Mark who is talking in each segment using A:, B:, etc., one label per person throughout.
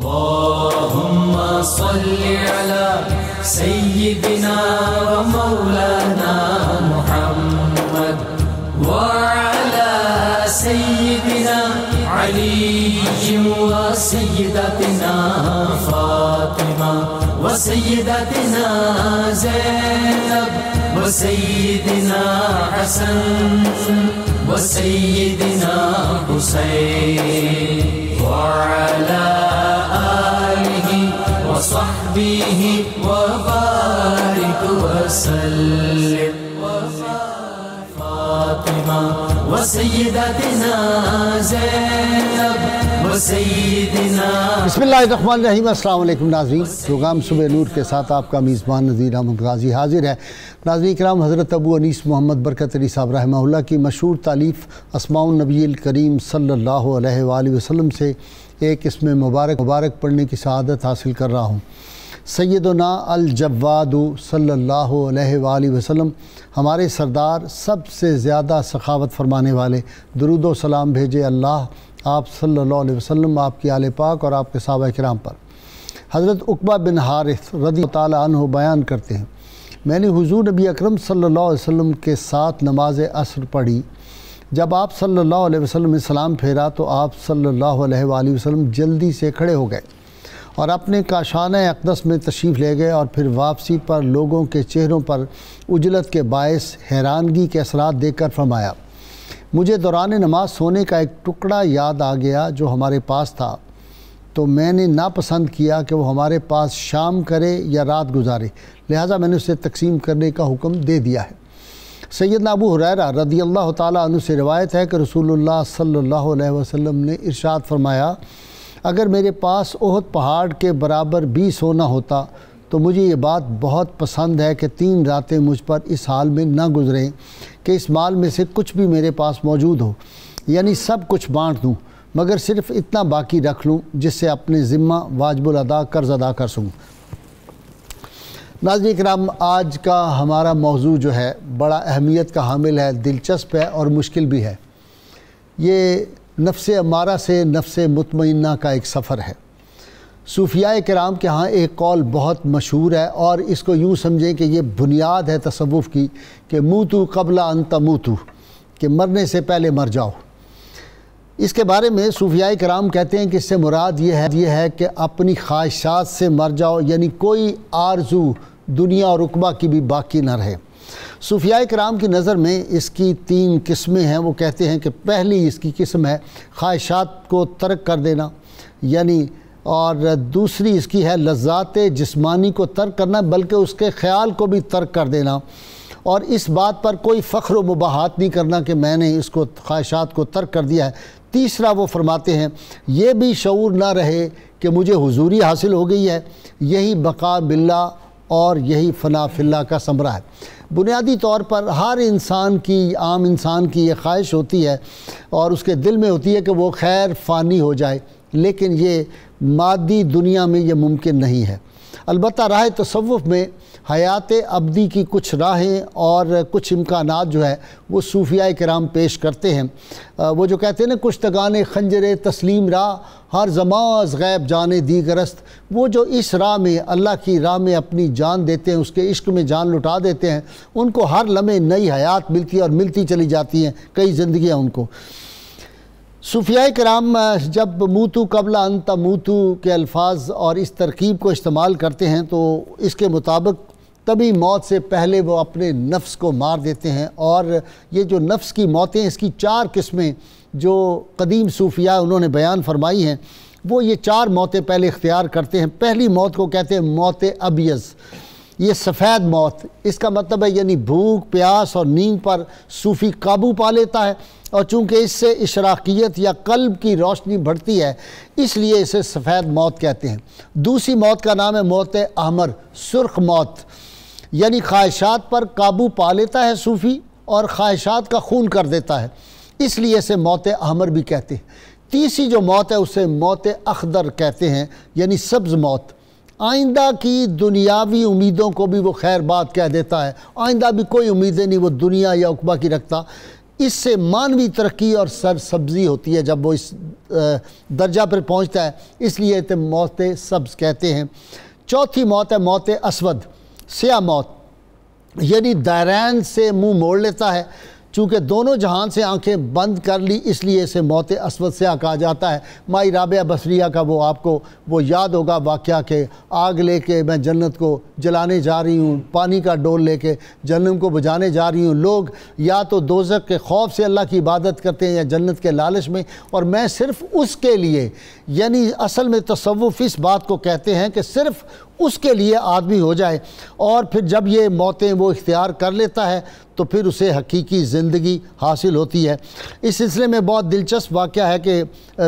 A: اللهم صل على سيدنا ومولانا محمد وعلى سيدنا علي وسيدتنا فاطمة وسيدتنا زينب وسيدنا حسن وسيدنا حسين وعلى آله وصحبه وبارك وسلم فاطمة وسيدتنا زينب وسيدنا
B: بسم اللہ الرحمن الرحیم۔ السلام علیکم ناظرین، پروگرام صبح نور کے ساتھ آپ کا میزبان نذیر احمد غازی حاضر ہے۔ ناظرین کرام، حضرت ابو انیس محمد برکت علی صاحب رحمہ اللہ کی مشہور تالیف اسماء النبی الکریم صلی اللہ علیہ وآلہ وسلم سے ایک اسم مبارک پڑھنے کی سعادت حاصل کر رہا ہوں۔ سیدنا الجواد صلی اللہ علیہ وآلہ وسلم ہمارے سردار، سب سے زیادہ سخاوت فرمانے والے، درود و سلام بھیجے اللہ آپ صلی اللہ علیہ وسلم، آپ کی آل پاک اور آپ کے صحابہ کرام پر۔ حضرت عقبہ بن حارث رضی اللہ تعالیٰ عنہ بیان کرتے ہیں، میں نے حضور نبی اکرم صلی اللہ علیہ وسلم کے ساتھ نماز عصر پڑھی۔ جب آپ صلی اللہ علیہ وسلم نے سلام پھیرا تو آپ صلی اللہ علیہ وآلہ وسلم جلدی سے کھڑے ہو گئے اور اپنے کاشانہ اقدس میں تشریف لے گئے، اور پھر واپسی پر لوگوں کے چہروں پر عجلت کے باعث حیرانگی کے اثرات دیکھ کر فرمایا، مجھے دوران نماز سونے کا ایک ٹکڑا یاد آ گیا جو ہمارے پاس تھا، تو میں نے ناپسند کیا کہ وہ ہمارے پاس شام کرے یا رات گزارے، لہٰذا میں نے اسے تقسیم کرنے کا حکم دے دیا ہے۔ سیدنا ابو ہریرہ رضی اللہ تعالیٰ عنہ سے روایت ہے کہ رسول اللہ صلی اللہ علیہ وسلم نے ارشاد فرمایا، اگر میرے پاس احد پہاڑ کے برابر بھی سونا ہوتا تو مجھے یہ بات بہت پسند ہے کہ 3 راتیں مجھ پر اس حال میں نہ گزریں کہ اس مال میں سے کچھ بھی میرے پاس موجود ہو، یعنی سب کچھ بانٹ دوں، مگر صرف اتنا باقی رکھ لوں جس سے اپنے ذمہ واجب الادا قرض ادا کر سکوں۔ ناظرین کرام، آج کا ہمارا موضوع جو ہے بڑا اہمیت کا حامل ہے، دلچسپ ہے اور مشکل بھی ہے۔ یہ نفس امارہ سے نفس مطمئنہ کا ایک سفر ہے۔ صوفیاء کرام کے ہاں ایک قول بہت مشہور ہے، اور اس کو یوں سمجھیں کہ یہ بنیاد ہے تصوف کی، کہ موتو قبل ان تموتو، کہ مرنے سے پہلے مر جاؤ۔ اس کے بارے میں صوفیاء کرام کہتے ہیں کہ اس سے مراد یہ ہے کہ اپنی خواہشات سے مر جاؤ، یعنی کوئی آرزو دنیا اور عقبہ کی بھی باقی نہ رہے۔ صوفیاء کرام کی نظر میں اس کی 3 قسمیں ہیں۔ وہ کہتے ہیں کہ پہلی اس کی قسم ہے خواہشات کو ترک کر دینا، یعنی، اور دوسری اس کی ہے لذات جسمانی کو ترک کرنا، بلکہ اس کے خیال کو بھی ترک کر دینا، اور اس بات پر کوئی فخر و مباحات نہیں کرنا کہ میں نے اس کو خواہشات کو ترک کر دیا ہے۔ تیسرا وہ فرماتے ہیں یہ بھی شعور نہ رہے کہ مجھے حضوری حاصل ہو گئی ہے، یہی بقا باللہ اور یہی فنا فی اللہ کا ثمرہ ہے۔ بنیادی طور پر ہر انسان کی، عام انسان کی یہ خواہش ہوتی ہے اور اس کے دل میں ہوتی ہے کہ وہ خیر فانی ہو جائے، لیکن یہ مادی دنیا میں یہ ممکن نہیں ہے۔ البتہ راہ تصوف میں حیات ابدی کی کچھ راہیں اور کچھ امکانات جو ہے وہ صوفیاء کرام پیش کرتے ہیں۔ وہ جو کہتے ہیں نا، کشتگان خنجر تسلیم راہ ہر زماز غیب جانے دیگرست، وہ جو اس راہ میں، اللہ کی راہ میں اپنی جان دیتے ہیں، اس کے عشق میں جان لٹا دیتے ہیں، ان کو ہر لمحے نئی حیات ملتی ہے اور ملتی چلی جاتی ہیں، کئی زندگیاں ان کو۔ صوفیاء کرام جب موتو قبل ان تموتو کے الفاظ اور اس ترکیب کو استعمال کرتے ہیں تو اس کے مطابق تبھی موت سے پہلے وہ اپنے نفس کو مار دیتے ہیں، اور یہ جو نفس کی موتیں، اس کی 4 قسمیں جو قدیم صوفیاء انہوں نے بیان فرمائی ہیں، وہ یہ 4 موتیں پہلے اختیار کرتے ہیں۔ پہلی موت کو کہتے ہیں موت ابیض، یہ سفید موت۔ اس کا مطلب ہے یعنی بھوک، پیاس اور نیند پر صوفی قابو پا لیتا ہے، اور چونکہ اس سے اشراقیت یا قلب کی روشنی بڑھتی ہے، اس لیے اسے سفید موت کہتے ہیں۔ دوسری موت کا نام ہے موت احمر، سرخ موت، یعنی خواہشات پر قابو پا لیتا ہے صوفی اور خواہشات کا خون کر دیتا ہے، اس لیے اسے موت احمر بھی کہتے ہیں۔ تیسری جو موت ہے اسے موت اخضر کہتے ہیں، یعنی سبز موت۔ آئندہ کی دنیاوی امیدوں کو بھی وہ خیر بات کہہ دیتا ہے، آئندہ بھی کوئی امیدیں نہیں وہ دنیا یا عقبہ کی رکھتا۔ اس سے معنوی ترقی اور سرسبزی ہوتی ہے جب وہ اس درجہ پر پہنچتا ہے، اس لیے اسے موت سبز کہتے ہیں۔ چوتھی موت ہے موت اسود، سیاہ موت، یعنی دائرین سے منہ موڑ لیتا ہے۔ چونکہ دونوں جہان سے آنکھیں بند کر لی، اس لیے اسے موت اسود سیاہ کہا جاتا ہے۔ مائی رابعہ بصریہ کا وہ آپ کو وہ یاد ہوگا واقعہ کہ آگ لے کے میں جنت کو جلانے جا رہی ہوں، پانی کا ڈول لے کے جہنم کو بجھانے جا رہی ہوں۔ لوگ یا تو دوزخ کے خوف سے اللہ کی عبادت کرتے ہیں یا جنت کے لالچ میں، اور میں صرف اس کے لیے، یعنی اصل میں تصوف اس بات کو کہتے ہیں کہ صرف اس کے لیے آدمی ہو جائے، اور پھر جب یہ موتیں وہ اختیار کر لیتا ہے تو پھر اسے حقیقی زندگی حاصل ہوتی ہے۔ اس سلسلے میں بہت دلچسپ واقعہ ہے کہ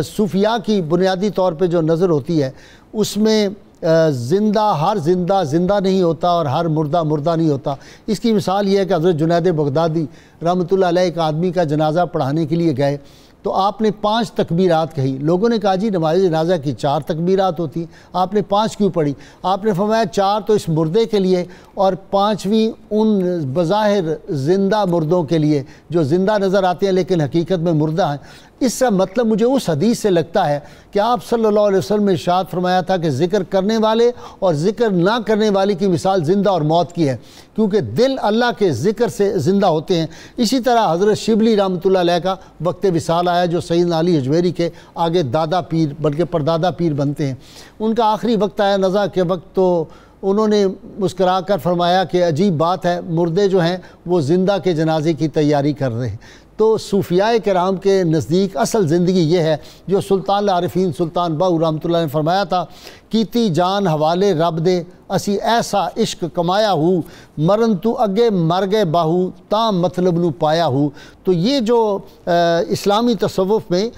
B: صوفیاء کی بنیادی طور پہ جو نظر ہوتی ہے اس میں ہر زندہ نہیں ہوتا اور ہر مردہ نہیں ہوتا۔ اس کی مثال یہ ہے کہ حضرت جنید بغدادی رحمۃ اللہ علیہ ایک آدمی کا جنازہ پڑھانے کے لیے گئے تو آپ نے 5 تکبیرات کہی۔ لوگوں نے کہا جی نماز جنازہ کی 4 تکبیرات ہوتی، آپ نے 5 کیوں پڑھی؟ آپ نے فرمایا 4 تو اس مردے کے لیے اور 5ویں ان بظاہر زندہ مردوں کے لیے جو زندہ نظر آتے ہیں لیکن حقیقت میں مردہ ہیں۔ اس کا مطلب مجھے اس حدیث سے لگتا ہے کہ آپ صلی اللہ علیہ وسلم نے ارشاد فرمایا تھا کہ ذکر کرنے والے اور ذکر نہ کرنے والے کی مثال زندہ اور موت کی ہے، کیونکہ دل اللہ کے ذکر سے زندہ ہوتے ہیں۔ اسی طرح حضرت شبلی رحمۃ اللہ علیہ کا وقت وصال آیا، جو سیدنا علی حجویری کے آگے دادا پیر بلکہ پردادا پیر بنتے ہیں۔ ان کا آخری وقت آیا نزا کے وقت، تو انہوں نے مسکرا کر فرمایا کہ عجیب بات ہے، مردے جو ہیں وہ زندہ کے جنازے کی تیاری کر رہے ہیں۔ تو صوفیاء کرام کے نزدیک اصل زندگی یہ ہے جو سلطان العارفین سلطان باہو رحمۃ اللہ نے فرمایا تھا، کیتی جان حوالے رب دے اسی ایسا عشق کمایا ہو، مرن تو اگے مر گئے باہو تاں مطلب نو پایا ہو۔ تو یہ جو اسلامی تصوف میں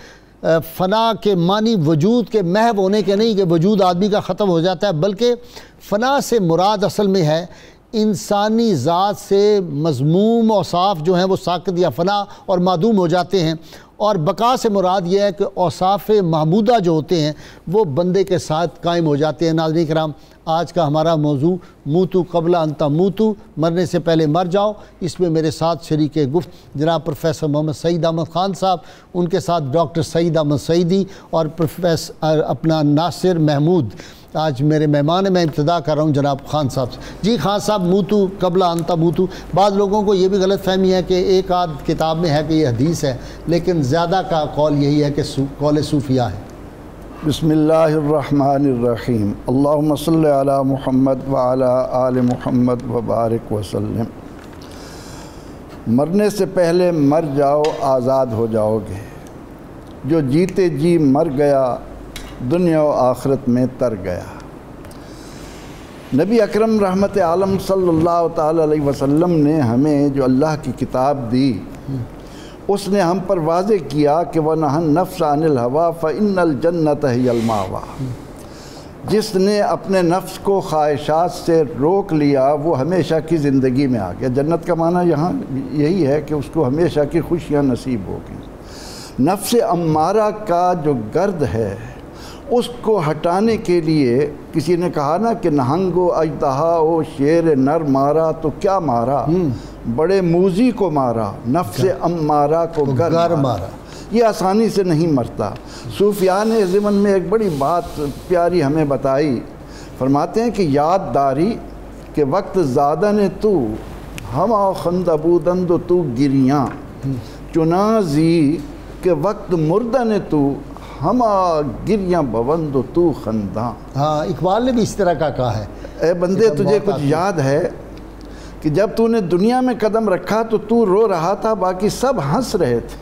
B: فنا کے معنی وجود کے محو ہونے کے نہیں کہ وجود آدمی کا ختم ہو جاتا ہے، بلکہ فنا سے مراد اصل میں ہے انسانی ذات سے مذموم اوصاف جو ہیں وہ ساقط یا فنا اور معدوم ہو جاتے ہیں، اور بقا سے مراد یہ ہے کہ اوصاف محمودہ جو ہوتے ہیں وہ بندے کے ساتھ قائم ہو جاتے ہیں۔ ناظرین کرام، آج کا ہمارا موضوع موتو قبل ان تموتو، مرنے سے پہلے مر جاؤ۔ اس میں میرے ساتھ شریک گفت جناب پروفیسر محمد سعید احمد خان صاحب، ان کے ساتھ ڈاکٹر سعید احمد سعیدی اور پروفیسر اپنا ناصر محمود آج میرے مہمان ہیں۔ میں ابتدا کر رہا ہوں جناب خان صاحب سے۔ جی خان صاحب، موتو قبل ان تموتو، بعض لوگوں کو یہ بھی غلط فہمی ہے کہ ایک آدھ کتاب میں ہے کہ یہ حدیث ہے، لیکن زیادہ کا قول یہی ہے کہ قول صوفیاء ہے۔
C: بسم اللہ الرحمن الرحیم، اللہم صلی علی محمد وعلی آل محمد وبارک وسلم۔ مرنے سے پہلے مر جاؤ، آزاد ہو جاؤ گے۔ جو جیتے جی مر گیا، دنیا و آخرت میں تر گیا۔ نبی اکرم رحمت عالم صلی اللہ تعالی علیہ وسلم نے ہمیں جو اللہ کی کتاب دی، اس نے ہم پر واضح کیا کہ وَنَهَا النَّفْسَ عَنِ الْهَوَىٰ فَإِنَّ الْجَنَّةَ هِيَ الْمَأْوَىٰ۔ جس نے اپنے نفس کو خواہشات سے روک لیا وہ ہمیشہ کی زندگی میں آ گیا۔ جنت کا معنی یہاں یہی ہے کہ اس کو ہمیشہ کی خوشیاں نصیب ہوگی۔ نفس امارہ کا جو گرد ہے اس کو ہٹانے کے لیے کسی نے کہا نا کہ نہنگ و اژدہا و شیر نر مارا تو کیا مارا، بڑے موذی کو مارا، نفس امارہ کو گر مارا۔ یہ آسانی سے نہیں مرتا۔ صوفیاء نے ضمن میں ایک بڑی بات پیاری ہمیں بتائی، فرماتے ہیں کہ یاد داری کہ وقت زادہ نے تو ہما خندبودند تو گریاں، چنازی کہ وقت مردہ نے تو ہما گریاں بوند تو خنداں۔ ہاں،
B: اقبال نے بھی اس طرح کا کہا ہے،
C: اے بندے تجھے کچھ یاد ہے کہ جب تو نے دنیا میں قدم رکھا تو رو رہا تھا، باقی سب ہنس رہے تھے۔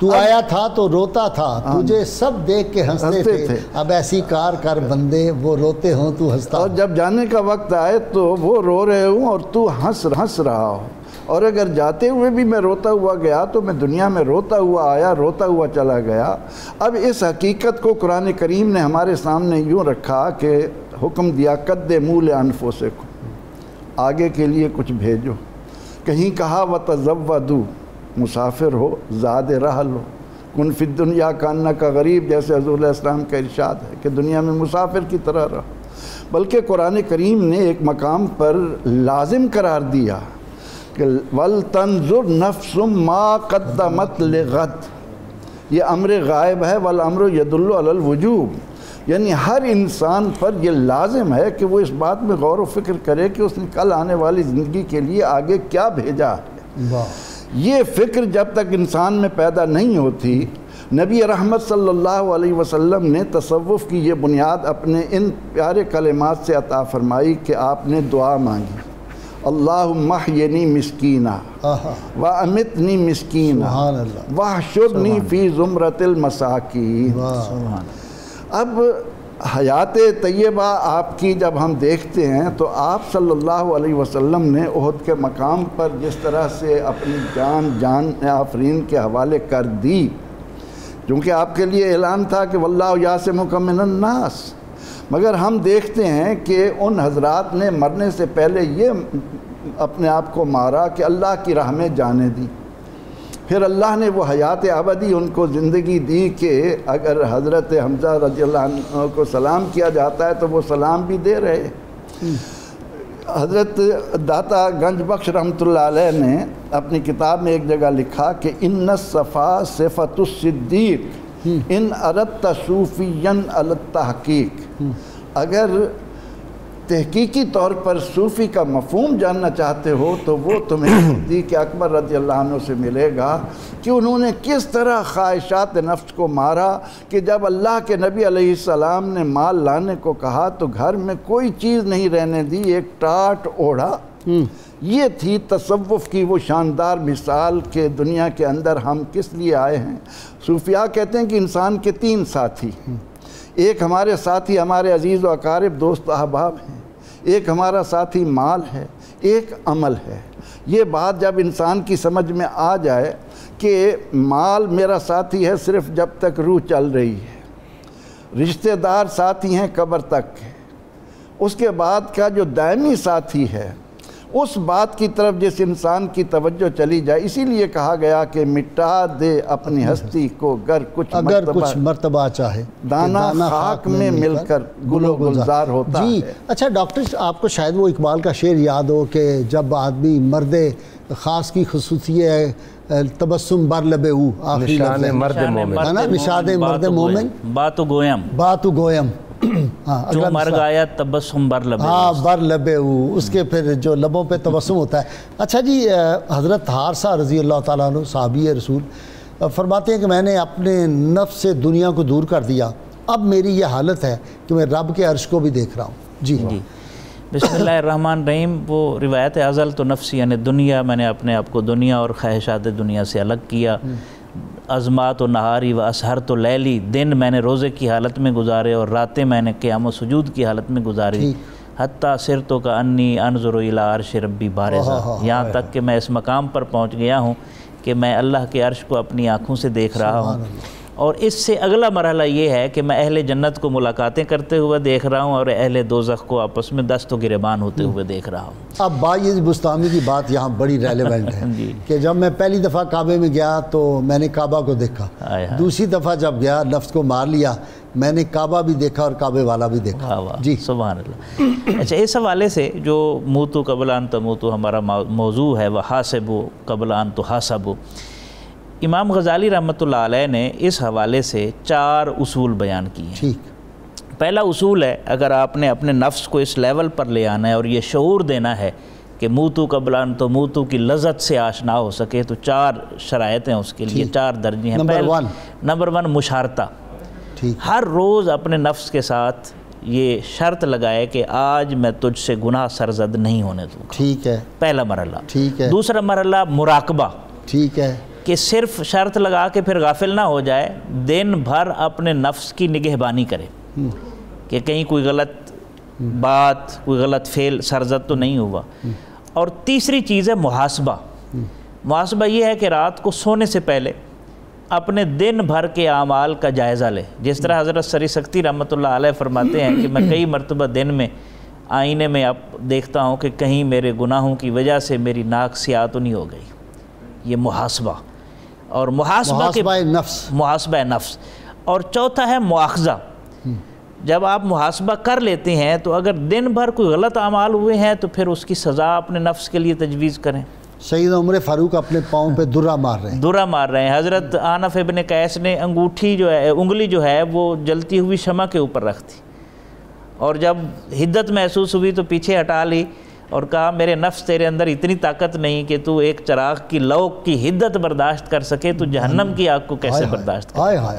B: تو آیا تھا تو روتا تھا، تجھے سب دیکھ کے ہنستے تھے، اب ایسی کار کر بندے وہ روتے ہوں تو ہنستا۔
C: اور جب جانے کا وقت آئے تو وہ رو رہے ہوں اور تو ہنس رہا ہو، اور اگر جاتے ہوئے بھی میں روتا ہوا گیا تو میں دنیا میں روتا ہوا آیا، روتا ہوا چلا گیا۔ اب اس حقیقت کو قرآن کریم نے ہمارے سامنے یوں رکھا کہ حکم دیا قدموا لانفسکم، آگے کے لیے کچھ بھیجو۔ کہیں کہا وتزودوا، مسافر ہو، زاد رحل ہو، کن فی الدنیا کانک غریب، جیسے حضور علیہ السلام کا ارشاد ہے کہ دنیا میں مسافر کی طرح رہو۔ بلکہ قرآن کریم نے ایک مقام پر لازم قرار دیا کہ کہ وَلْتَنْظُرْ نَفْسٌ مَا قَدَّمَتْ لِغَدٍ، یہ امر غائب ہے، والامر يدل علی الوجوب، یعنی ہر انسان پر یہ لازم ہے کہ وہ اس بات میں غور و فکر کرے کہ اس نے کل آنے والی زندگی کے لیے آگے کیا بھیجا ہے۔ یہ فکر جب تک انسان میں پیدا نہیں ہوتی، نبی رحمت صلی اللہ علیہ وسلم نے تصوف کی یہ بنیاد اپنے ان پیارے کلمات سے عطا فرمائی کہ آپ نے دعا مانگی، اللہم احینی مسکینہ وامتنی مسکینہ واحشرنی فی زمرۃ المساکین۔ اب حیات طیبہ آپ کی جب ہم دیکھتے ہیں تو آپ صلی اللہ علیہ وسلم نے احد کے مقام پر جس طرح سے اپنی جان آفرین کے حوالے کر دی، کیونکہ آپ کے لیے اعلان تھا کہ واللہ یعصمک من الناس، مگر ہم دیکھتے ہیں کہ ان حضرات نے مرنے سے پہلے یہ اپنے آپ کو مارا کہ اللہ کی راہ میں جانے دی، پھر اللہ نے وہ حیات ابدی ان کو زندگی دی کہ اگر حضرت حمزہ رضی اللہ عنہ کو سلام کیا جاتا ہے تو وہ سلام بھی دے رہے۔ حضرت داتا گنج بخش رحمۃ اللہ علیہ نے اپنی کتاب میں ایک جگہ لکھا کہ ان الصفا صفت الصدیق ان اردت صوفیا علی التحقیق، اگر تحقیقی طور پر صوفی کا مفہوم جاننا چاہتے ہو تو وہ تمہیں صدیق اکبر رضی اللہ عنہ سے ملے گا کہ انہوں نے کس طرح خواہشات نفس کو مارا کہ جب اللہ کے نبی علیہ السلام نے مال لانے کو کہا تو گھر میں کوئی چیز نہیں رہنے دی، ایک ٹاٹ اوڑھا۔ یہ تھی تصوف کی وہ شاندار مثال کہ دنیا کے اندر ہم کس لیے آئے ہیں۔ صوفیاء کہتے ہیں کہ انسان کے تین ساتھی، ایک ہمارے ساتھی ہمارے عزیز و اقارب دوست و احباب ہیں، ایک ہمارا ساتھی مال ہے، ایک عمل ہے۔ یہ بات جب انسان کی سمجھ میں آ جائے کہ مال میرا ساتھی ہے صرف جب تک روح چل رہی ہے، رشتہ دار ساتھی ہیں قبر تک ہے، اس کے بعد کا جو دائمی ساتھی ہے اس بات کی طرف جس انسان کی توجہ چلی جائے، اسی لیے کہا گیا کہ مٹا دے اپنی ہستی کو گر کچھ
B: مرتبہ چاہے،
C: دانا خاک میں مل کر گل و گلزار ہوتا ہے۔
B: اچھا ڈاکٹر، آپ کو شاید وہ اقبال کا شعر یاد ہو کہ جب آدمی مرد خاص کی خصوصیت ہے تبسم بر لب او، آخری
D: نشان مرد مومن،
B: نشان مرد مومن،
D: باتو گویم جو مر گایا تبسم بر لب،
B: ہاں بر لب او، اس کے پھر جو لبوں پہ تبسم ہوتا ہے۔ اچھا جی، حضرت حارثہ رضی اللہ تعالیٰ عنہ صحابی رسول فرماتے ہیں کہ میں نے اپنے نفس سے دنیا کو دور کر دیا، اب میری یہ حالت ہے کہ میں رب کے عرش کو بھی دیکھ رہا ہوں۔ جی
D: بسم اللہ الرحمن الرحیم۔ وہ روایت ازل تو نفسی یعنی دنیا، میں نے اپنے آپ کو دنیا اور خواہشات دنیا سے الگ کیا۔ ازمات و نہاری و اسحر تو لیلی، دن میں نے روزے کی حالت میں گزارے اور راتیں میں نے قیام و سجود کی حالت میں گزاری، حتیٰ سرتو کا انی انظر الی عرش ربی بارزا، یہاں تک کہ میں اس مقام پر پہنچ گیا ہوں کہ میں اللہ کے عرش کو اپنی آنکھوں سے دیکھ رہا ہوں۔ اور اس سے اگلا مرحلہ یہ ہے کہ میں اہل جنت کو ملاقاتیں کرتے ہوئے دیکھ رہا ہوں اور اہل دوزخ کو آپس میں دست و گریبان ہوتے ہوئے دیکھ رہا ہوں۔
B: اب باعث بستامی کی بات یہاں بڑی ریلیونٹ ہے کہ جب میں پہلی دفعہ کعبے میں گیا تو میں نے کعبہ کو دیکھا، دوسری دفعہ جب گیا نفس کو مار لیا، میں نے کعبہ بھی دیکھا اور کعبے والا بھی دیکھا۔
D: جی سبحان اللہ۔ اچھا، اس حوالے سے جو موتو قبل ان تموتو ہمارا موضوع ہے، وحاسبو قبل ان تحاسبو، امام غزالی رحمۃ اللہ علیہ نے اس حوالے سے 4 اصول بیان کیے ہیں۔ پہلا اصول ہے، اگر آپ نے اپنے نفس کو اس لیول پر لے آنا ہے اور یہ شعور دینا ہے کہ موتو قبل ان تموتو کی لذت سے آشنا ہو سکے، تو 4 شرائط ہیں اس کے لیے، 4 درجے ہیں۔ نمبر 1 مشارطہ، ہر روز اپنے نفس کے ساتھ یہ شرط لگائے کہ آج میں تجھ سے گناہ سرزد نہیں ہونے دوں گا۔
B: ٹھیک ہے،
D: پہلا مرحلہ۔ دوسرا مرحلہ مراقبہ،
B: ٹھیک ہے، کہ
D: صرف شرط لگا کے پھر غافل نہ ہو جائے، دن بھر اپنے نفس کی نگہبانی کرے کہ کہیں کوئی غلط بات، کوئی غلط فعل سرزد تو نہیں ہوا۔ اور تیسری چیز ہے محاسبہ۔ محاسبہ یہ ہے کہ رات کو سونے سے پہلے اپنے دن بھر کے اعمال کا جائزہ لے، جس طرح حضرت سری سکتی رحمۃ اللہ علیہ فرماتے ہیں کہ میں کئی مرتبہ دن میں آئینے میں اب دیکھتا ہوں کہ کہیں میرے گناہوں کی وجہ سے میری ناک سیاہ تو نہیں ہو گئی۔ یہ محاسبہ، اور محاسبہ نفس۔ اور چوتھا ہے مواخذہ، جب آپ محاسبہ کر لیتے ہیں تو اگر دن بھر کوئی غلط اعمال ہوئے ہیں تو پھر اس کی سزا اپنے نفس کے لیے تجویز کریں۔
B: سیدنا عمر فاروق اپنے پاؤں پہ درہ مار رہے ہیں،
D: درہ مار رہے ہیں. حضرت آنف ابن قیس نے انگوٹھی جو ہے، انگلی جو ہے وہ جلتی ہوئی شمع کے اوپر رکھ دی، اور جب حدت محسوس ہوئی تو پیچھے ہٹا لی اور کہا میرے نفس تیرے اندر اتنی طاقت نہیں کہ تو ایک چراغ کی لو کی حدت برداشت کر سکے، تو جہنم کی آگ کو کیسے برداشت کرے.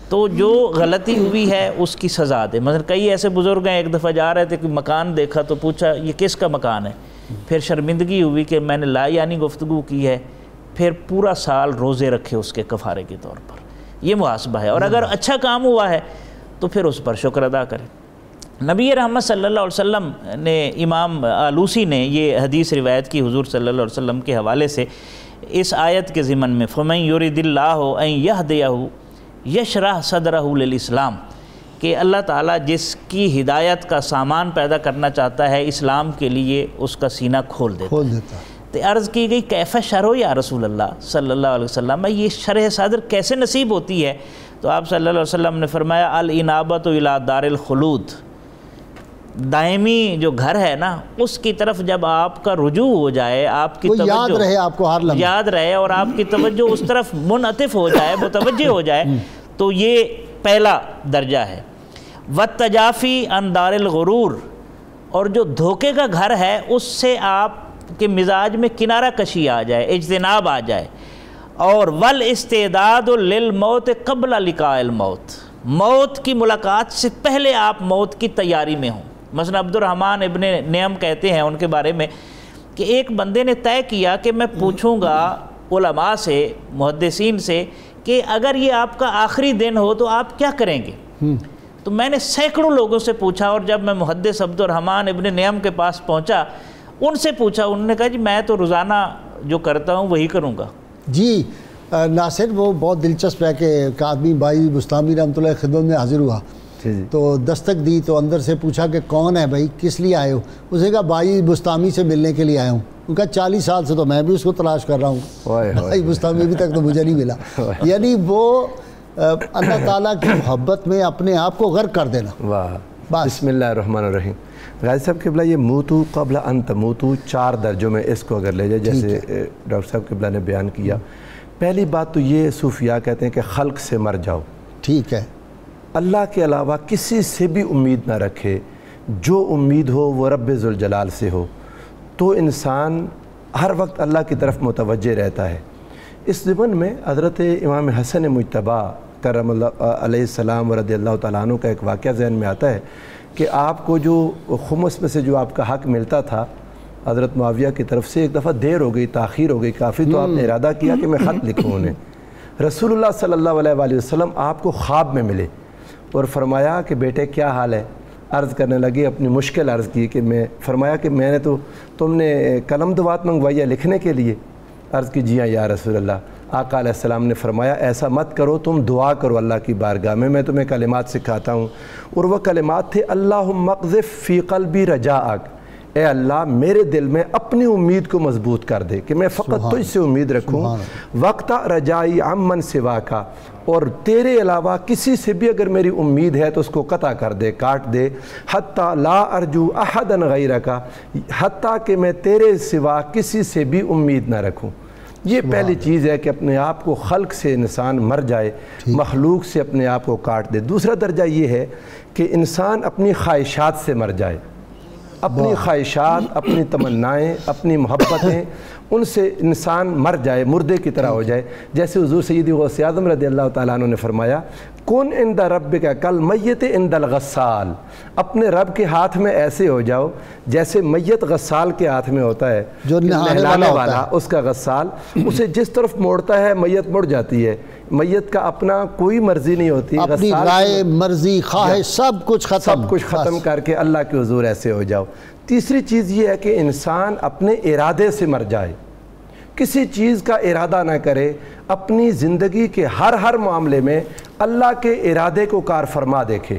D: تو جو غلطی ہوئی ہے اس کی سزا دے. مثلا کئی ایسے بزرگ ہیں، ایک دفعہ جا رہے تھے، کوئی مکان دیکھا تو پوچھا یہ کس کا مکان ہے، پھر شرمندگی ہوئی کہ میں نے لا یعنی گفتگو کی ہے، پھر پورا سال روزے رکھے اس کے کفارے کے طور پر. یہ محاسبہ ہے. اور اگر اچھا کام ہوا ہے تو پھر اس پر شکر ادا کرے. نبی رحمت صلی اللہ علیہ وسلم نے، امام آلوسی نے یہ حدیث روایت کی حضور صلی اللہ علیہ وسلم کے حوالے سے اس آیت کے ضمن میں، فَمَن يُرِدِ اللَّهُ أَن يَهْدِيَهُ يَشْرَحْ صَدْرَهُ لِلْإِسْلَامِ، کہ اللہ تعالیٰ جس کی ہدایت کا سامان پیدا کرنا چاہتا ہے اسلام کے لیے اس کا سینہ کھول دیتا ہے. تو عرض کی گئی کیف شرح یا رسول اللہ صلی اللہ علیہ وسلم، یہ شرح صدر کیسے نصیب ہوتی ہے؟ تو آپ صلی اللہ علیہ وسلم نے فرمایا الانابۃ الی دار الخلود، دائمی جو گھر ہے نا اس کی طرف جب آپ کا رجوع ہو جائے، آپ کی توجہ
B: یاد رہے، آپ کو ہر لمحہ یاد
D: رہے اور آپ کی توجہ اس طرف منعطف ہو جائے، متوجہ ہو جائے، تو یہ پہلا درجہ ہے. والتجافی عن دار الغرور، اور جو دھوکے کا گھر ہے اس سے آپ کے مزاج میں کنارہ کشی آ جائے، اجتناب آ جائے. اور والاستعداد للموت قبل لقاء الموت، موت کی ملاقات سے پہلے آپ موت کی تیاری میں ہوں. مثلا عبد الرحمن ابن نعم کہتے ہیں ان کے بارے میں کہ ایک بندے نے طے کیا کہ میں پوچھوں گا علماء سے، محدثین سے، کہ اگر یہ آپ کا آخری دن ہو تو آپ کیا کریں گے؟ تو میں نے سینکڑوں لوگوں سے پوچھا، اور جب میں محدث عبد الرحمن ابن نعم کے پاس پہنچا، ان سے پوچھا، انہوں نے کہا جی میں تو روزانہ جو کرتا ہوں وہی کروں گا.
B: جی ناصر، وہ بہت دلچسپ ہے کہ ایک آدمی بھائی بستامی رحمۃ اللہ خدمت میں حاضر ہوا تو دستک دی، تو اندر سے پوچھا کہ کون ہے بھائی، کس لیے آئے ہو؟ اس نے کہا بھائی بستامی سے ملنے کے لیے آیا ہوں. ان کا 40 سال سے تو میں بھی اس کو تلاش کر رہا ہوں، بھائی بستامی ابھی تک تو مجھے نہیں ملا. یعنی وہ اللہ تعالیٰ کی محبت میں اپنے آپ کو غرق کر دینا.
E: واہ، بسم اللہ الرحمن الرحیم. غازی صاحب قبلہ یہ موتو قبل ان تموتو 4 درجوں میں اس کو اگر لے جائے، جیسے ڈاکٹر صاحب قبلہ نے بیان کیا. پہلی بات تو یہ صوفیاء کہتے ہیں کہ خلق سے مر جاؤ.
B: ٹھیک ہے،
E: اللہ کے علاوہ کسی سے بھی امید نہ رکھے، جو امید ہو وہ رب ذوالجلال سے ہو، تو انسان ہر وقت اللہ کی طرف متوجہ رہتا ہے. اس ضمن میں حضرت امام حسن مجتبیٰ کرم اللہ علیہ السلام و رضی اللہ تعالیٰ عنہ کا ایک واقعہ ذہن میں آتا ہے کہ آپ کو جو خمس میں سے جو آپ کا حق ملتا تھا حضرت معاویہ کی طرف سے، ایک دفعہ دیر ہو گئی، تاخیر ہو گئی کافی، تو آپ نے ارادہ کیا کہ میں خط لکھوں انہیں. رسول اللہ صلی اللہ علیہ وآلہ وسلم آپ کو خواب میں ملے اور فرمایا کہ بیٹے کیا حال ہے؟ عرض کرنے لگے، اپنی مشکل عرض کی کہ فرمایا کہ میں نے تو، تم نے قلم دوات منگوائی ہے لکھنے کے لیے؟ عرض کی جی ہاں یا رسول اللہ. آقا علیہ السلام نے فرمایا ایسا مت کرو، تم دعا کرو اللہ کی بارگاہ میں تمہیں کلمات سکھاتا ہوں. اور وہ کلمات تھے اللہم اقذف فی قلبی رجاءک، اے اللہ میرے دل میں اپنی امید کو مضبوط کر دے کہ میں فقط تجھ سے امید رکھوں. وقت رجائی عمن سواکا، اور تیرے علاوہ کسی سے بھی اگر میری امید ہے تو اس کو قطع کر دے، کاٹ دے. حتیٰ لا ارجو احدا غیرکا، حتیٰ کہ میں تیرے سوا کسی سے بھی امید نہ رکھوں. یہ پہلی چیز ہے کہ اپنے آپ کو خلق سے انسان مر جائے، مخلوق سے اپنے آپ کو کاٹ دے. دوسرا درجہ یہ ہے کہ انسان اپنی خواہشات سے مر جائے، اپنی خواہشات، اپنی تمنائیں، اپنی محبتیں، ان سے انسان مر جائے، مردے کی طرح ہو جائے. جیسے حضور سیدی غوث اعظم رضی اللہ تعالیٰ عنہ نے فرمایا کن عند ربک کل میت عند الغسال، اپنے رب کے ہاتھ میں ایسے ہو جاؤ جیسے میت غسال کے ہاتھ میں ہوتا ہے،
B: جو
E: نہلانے والا اس کا غسال، اسے جس طرف موڑتا ہے میت مڑ جاتی ہے. میت کا اپنا کوئی مرضی نہیں ہوتی،
B: اپنی رائے، مرضی، خواہش سب کچھ
E: ختم کر کے اللہ کے حضور ایسے ہو جاؤ. تیسری چیز یہ ہے کہ انسان اپنے ارادے سے مر جائے، کسی چیز کا ارادہ نہ کرے، اپنی زندگی کے ہر معاملے میں اللہ کے ارادے کو کار فرما دیکھے.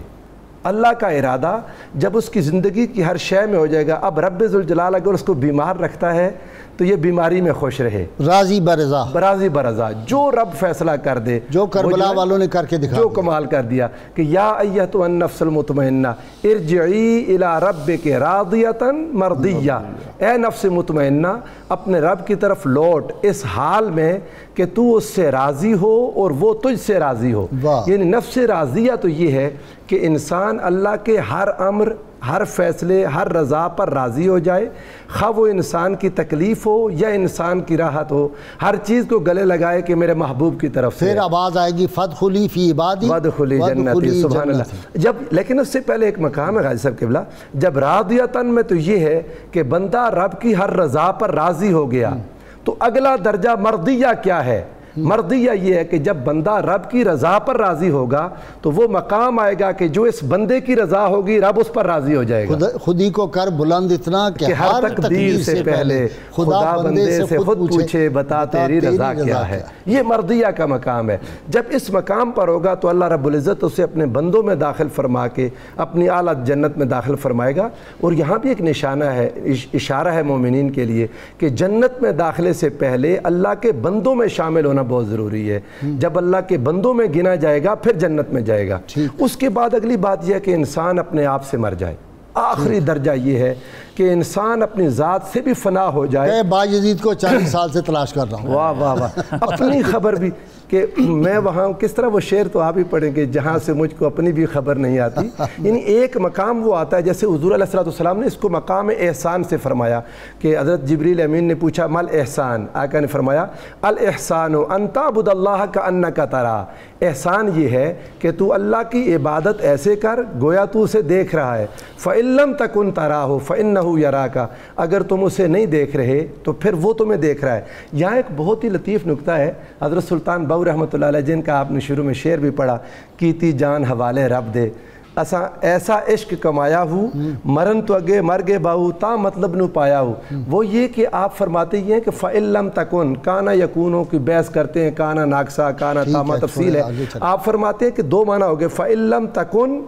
E: اللہ کا ارادہ جب اس کی زندگی کی ہر شے میں ہو جائے گا. اب رب ذوالجلال اگر اس کو بیمار رکھتا ہے تو یہ بیماری میں خوش رہے،
B: راضی برضا،
E: راضی برضا، جو رب فیصلہ کر دے،
B: جو کربلا والوں نے کر کے دکھا
E: جو کمال کر دیا کہ یا ایتھا النفس المطمئنہ ارجعی الی ربک راضیۃ مرضیہ، اے نفس مطمئنہ اپنے رب کی طرف لوٹ اس حال میں کہ تو اس سے راضی ہو اور وہ تجھ سے راضی ہو۔ یعنی نفس راضیہ تو یہ ہے کہ انسان اللہ کے ہر امر، ہر فیصلے، ہر رضا پر راضی ہو جائے، خواہ وہ انسان کی تکلیف ہو یا انسان کی راحت ہو، ہر چیز کو گلے لگائے کہ میرے محبوب کی طرف سے۔
B: پھر آواز آئے گی فادخلی فی عبادی
E: وادخلی جنتی، سبحان اللہ۔ لیکن اس سے پہلے ایک مقام ہے غازی صاحب قبلہ، جب راضیتاً میں تو یہ ہے کہ بندہ رب کی ہر رضا پر راضی ہو گیا، تو اگلا درجہ مرضیہ کیا ہے؟ مرضیہ یہ ہے کہ جب بندہ رب کی رضا پر راضی ہوگا تو وہ مقام آئے گا کہ جو اس بندے کی رضا ہوگی رب اس پر راضی ہو جائے گا۔
B: خود ہی کو کر بلند اتنا کہ ہر تقدیر سے پہلے خدا بندے سے خود پوچھے بتا تیری رضا کیا ہے۔
E: یہ مرضیہ کا مقام ہے۔ جب اس مقام پر ہوگا تو اللہ رب العزت اسے اپنے بندوں میں داخل فرما کے اپنی اعلیٰ جنت میں داخل فرمائے گا۔ اور یہاں بھی ایک نشانہ ہے، اشارہ ہے مومنین کے لیے کہ جنت میں داخلے سے پہلے اللہ کے بندوں میں شامل ہونا بہت ضروری ہے۔ جب اللہ کے بندوں میں گنا جائے گا پھر جنت میں جائے گا۔ اس کے بعد اگلی بات یہ ہے کہ انسان اپنے آپ سے مر جائے۔ آخری درجہ یہ ہے کہ انسان اپنی ذات سے بھی فنا ہو جائے۔
B: باجزید کو 40 سال سے تلاش کر رہا ہوں۔
E: واہ واہ واہ، اپنی خبر بھی کہ میں وہاں کس طرح، وہ شعر تو آپ ہی پڑھیں گے، جہاں سے مجھ کو اپنی بھی خبر نہیں آتی۔ یعنی ایک مقام وہ آتا ہے، جیسے حضور علیہ السلام نے اس کو مقام احسان سے فرمایا کہ حضرت جبریل امین نے پوچھا مل احسان، آقا نے فرمایا الاحسان ان تعبد اللہ کانک تراہ، احسان یہ ہے کہ تو اللہ کی عبادت ایسے کر گویا تو اسے دیکھ رہا ہے۔ فإن لم تکن تراہ فإنہ یراک، اگر تم اسے نہیں دیکھ رہے تو پھر وہ تمہیں دیکھ رہا ہے۔ یہاں ایک بہت ہی لطیف نکتہ ہے، حضرت سلطان باؤ رحمۃ اللہ علیہ جن کا آپ نے شروع میں شعر بھی پڑھا، کیتی جان حوالے رب دے، اساں ایسا عشق کمایا ہوں مرن تو اگے مر گے باؤ تا مطلب نو پایا ہوں۔ وہ یہ کہ آپ فرماتے یہ ہیں کہ فَإِن لَمْ تَكُن کانا یکونوں کی بحث کرتے ہیں، کانا ناقصہ، کانا تامہ، تفصیل ہے۔ آپ فرماتے ہیں کہ دو معنی ہو گئے، فَإِن لَمْ تَكُن،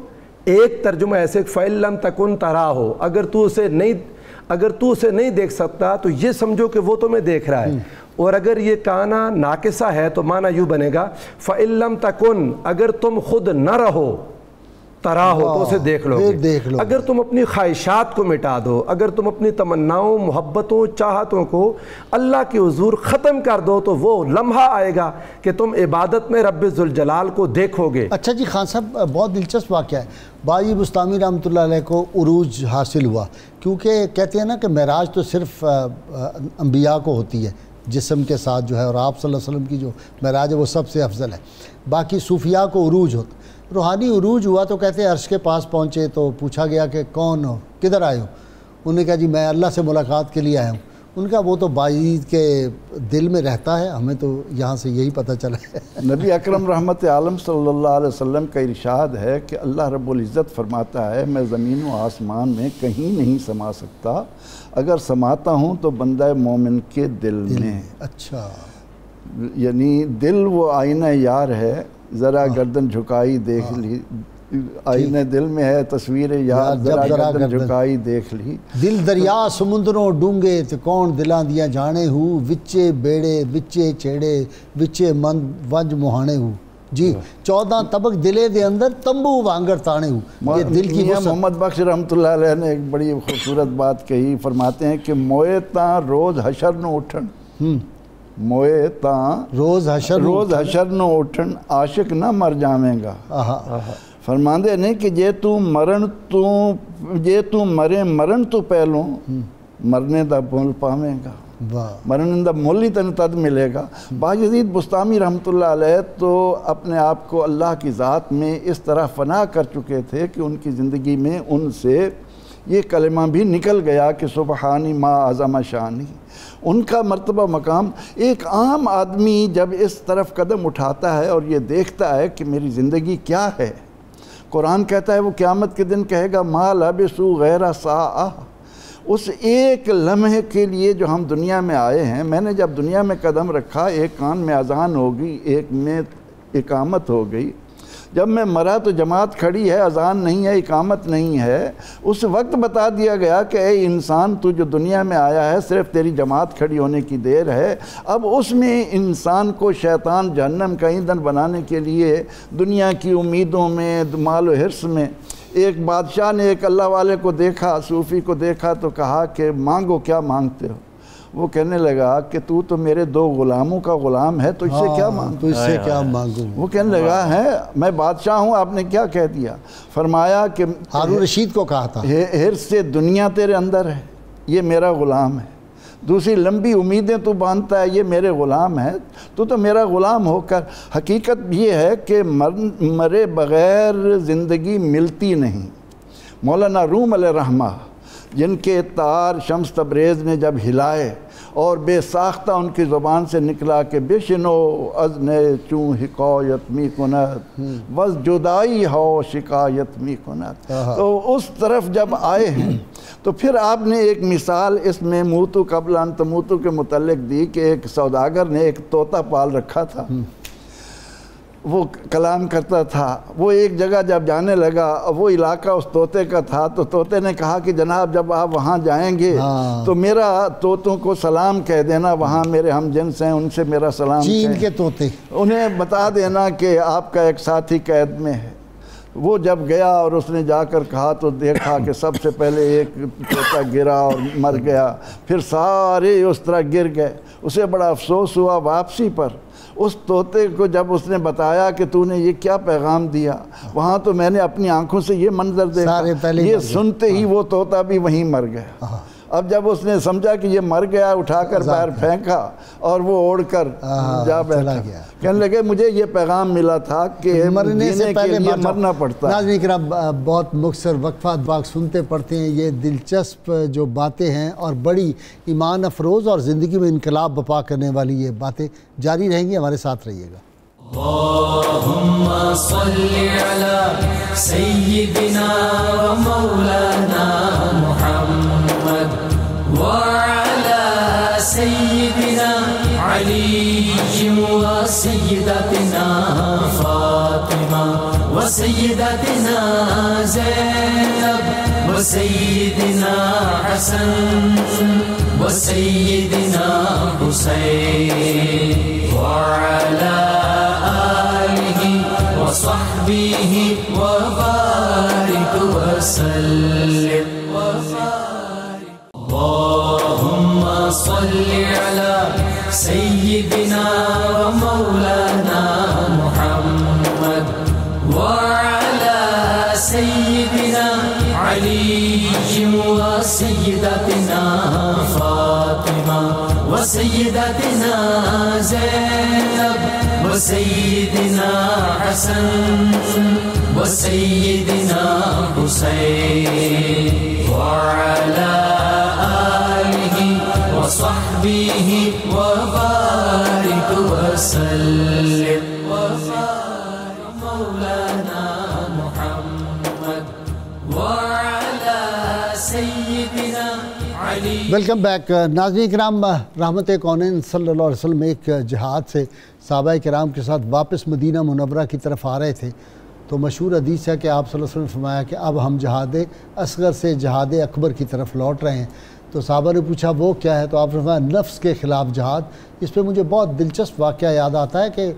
E: ایک ترجمہ ایسے فَإِن لَمْ تَكُن تَرَاهُ، اگر تو اسے نہیں دیکھ سکتا تو یہ سمجھو کہ وہ تمہیں دیکھ رہا ہے۔ اور اگر یہ کانا ناقصہ ہے تو معنی یوں بنے گا فَإِن لَمْ تَكُن، اگر تم خود نہ رہو ترا ہو تو اسے دیکھ لو گے۔ اگر تم اپنی خواہشات کو مٹا دو، اگر تم اپنی تمناؤں، محبتوں، چاہتوں کو اللہ کے حضور ختم کر دو تو وہ لمحہ آئے گا کہ تم عبادت میں رب ذوالجلال کو دیکھو گے۔
B: اچھا جی خان صاحب، بہت دلچسپ واقعہ ہے۔ باجی بستامی رحمۃ اللہ علیہ کو عروج حاصل ہوا، کیونکہ کہتے ہیں نا کہ معراج تو صرف انبیاء کو ہوتی ہے جسم کے ساتھ جو ہے، اور آپ صلی اللہ علیہ وسلم کی جو معراج ہے وہ سب سے افضل ہے، باقی صوفیاء کو عروج ہوتا۔ روحانی عروج ہوا تو کہتے ہیں عرش کے پاس پہنچے تو پوچھا گیا کہ کون ہو، کدھر آئے ہو؟ انہوں نے کہا جی میں اللہ سے ملاقات کے لیے آیا ہوں۔ ان کا وہ تو باجید کے دل میں رہتا ہے، ہمیں تو یہاں سے یہی پتہ چلا ہے۔
C: نبی اکرم رحمت عالم صلی اللہ علیہ وسلم کا ارشاد ہے کہ اللہ رب العزت فرماتا ہے میں زمین و آسمان میں کہیں نہیں سما سکتا، اگر سماتا ہوں تو بندہ مومن کے دل میں۔
B: اچھا،
C: یعنی دل وہ آئینہ یار ہے، ذرا گردن جھکائی دیکھ لی، آئینہ دل میں ہے تصویر یار، ذرا گردن جھکائی دیکھ لی۔
B: دل دریا سمندروں ڈونگے تے کون دلاں دیاں جانے ہو، وچے بیڑے وچے چھیڑے وچے مند ونج مہانے ہو۔ جی 14 طبق دلے دے اندر تمبو وانگر تانے ہو۔ یہ دل کی
C: وسعت۔ محمد بخش رحمۃ اللہ علیہ نے ایک بڑی خوبصورت بات کہی، فرماتے ہیں کہ موئے تاں روز حشر نو اٹھن، موئے تاں روز حشر نو اٹھن، عاشق نہ مر جاویں گا۔ فرماندے نہیں کہ جے تو مرے مرن تو پہلوں مرنے دا مول پاویں گا، مرن دا مول ہی تن تد ملے گا۔ باجزید بستامی رحمۃ اللہ علیہ تو اپنے آپ کو اللہ کی ذات میں اس طرح فنا کر چکے تھے کہ ان کی زندگی میں ان سے یہ کلمہ بھی نکل گیا کہ سبحانی ما عظم شانی۔ ان کا مرتبہ مقام، ایک عام آدمی جب اس طرف قدم اٹھاتا ہے اور یہ دیکھتا ہے کہ میری زندگی کیا ہے، قرآن کہتا ہے وہ قیامت کے دن کہے گا ما لبثوا غیر ساعہ، اس ایک لمحے کے لیے جو ہم دنیا میں آئے ہیں، میں نے جب دنیا میں قدم رکھا، ایک کان میں اذان ہوگی، ایک میں اقامت ہو گئی، جب میں مرا تو جماعت کھڑی ہے، اذان نہیں ہے، اقامت نہیں ہے، اس وقت بتا دیا گیا کہ اے انسان تو جو دنیا میں آیا ہے صرف تیری جماعت کھڑی ہونے کی دیر ہے۔ اب اس میں انسان کو شیطان جہنم کا ایندھن بنانے کے لیے دنیا کی امیدوں میں، مال و حرص میں، ایک بادشاہ نے ایک اللہ والے کو دیکھا، صوفی کو دیکھا تو کہا کہ مانگو، کیا مانگتے ہو؟ وہ کہنے لگا کہ تو میرے 2 غلاموں کا غلام ہے، تو اس سے کیا مانگوں؟
B: تو اس سے کیا مانگوں؟
C: وہ کہنے لگا ہے میں بادشاہ ہوں، آپ نے کیا کہہ دیا؟ فرمایا کہ
B: ہارون رشید کو کہا تھا
C: حرص سے دنیا تیرے اندر ہے، یہ میرا غلام ہے، دوسری لمبی امیدیں تو باندھتا ہے، یہ میرے غلام ہے، تو میرا غلام ہو کر۔ حقیقت یہ ہے کہ مرے بغیر زندگی ملتی نہیں۔ مولانا روم علیہ رحمہ جن کے تار شمس تبریز نے جب ہلائے اور بے ساختہ ان کی زبان سے نکلا کہ بشنو از نے چوں حکایت می کند وز جدائی ہو شکایت می کند، تو اس طرف جب آئے ہیں تو پھر آپ نے ایک مثال اس میں موتو قبل ان تموتو کے متعلق دی کہ ایک سوداگر نے ایک طوطا پال رکھا تھا، وہ کلام کرتا تھا، وہ ایک جگہ جب جانے لگا وہ علاقہ اس طوطے کا تھا، تو طوطے نے کہا کہ جناب جب آپ وہاں جائیں گے تو میرا طوطوں کو سلام کہہ دینا، وہاں میرے ہم جنس ہیں ان سے میرا سلام
B: چین کے طوطے،
C: انہیں بتا دینا کہ آپ کا ایک ساتھی قید میں ہے۔ وہ جب گیا اور اس نے جا کر کہا تو دیکھا کہ سب سے پہلے ایک طوطا گرا اور مر گیا، پھر سارے اس طرح گر گئے۔ اسے بڑا افسوس ہوا۔ واپسی پر اس طوطے کو جب اس نے بتایا کہ تو نے یہ کیا پیغام دیا، وہاں تو میں نے اپنی آنکھوں سے یہ منظر دیکھا، یہ سنتے ہی وہ طوطا بھی وہیں مر گیا۔ اب جب اس نے سمجھا کہ یہ مر گیا، اٹھا کر باہر پھینکا اور وہ اوڑ کر جا بیٹھا، کہنے لگے مجھے یہ پیغام ملا تھا کہ
B: مرنے سے پہلے
C: مرنا پڑتا۔
B: ناظرین کرام، بہت مختصر وقفہ باغ سنتے پڑھتے ہیں، یہ دلچسپ جو باتیں ہیں اور بڑی ایمان افروز اور زندگی میں انقلاب بپا کرنے والی یہ باتیں جاری رہیں گی، ہمارے ساتھ رہیے گا۔
A: اللہم صلی علی سیدنا و مولانا محمد وعلی سیدنا علی و سیدتنا فاطمہ و سیدتنا زینب و سیدنا حسن و سیدنا حسین وعلی وصحبه وبارك وسلم اللهم صل على سيدنا ومولانا محمد وعلى سيدنا علي وسيدتنا فاطمة وسيدتنا زينب وسيدنا حسن وسيدنا حسين وعلى آله وصحبه وبارك وسلم مولانا محمد وعلى سيدنا علي۔
B: ویلکم بیک ناظرین کرام، رحمت کونین صلی اللہ علیہ وسلم ایک جہاد سے صحابہ کرام کے ساتھ واپس مدینہ منورہ کی طرف آ رہے تھے، تو مشہور حدیث ہے کہ آپ صلی اللہ علیہ وسلم نے فرمایا کہ اب ہم جہاد اصغر سے جہاد اکبر کی طرف لوٹ رہے ہیں۔ تو صحابہ نے پوچھا وہ کیا ہے؟ تو آپ نے فرمایا نفس کے خلاف جہاد۔ اس پہ مجھے بہت دلچسپ واقعہ یاد آتا ہے کہ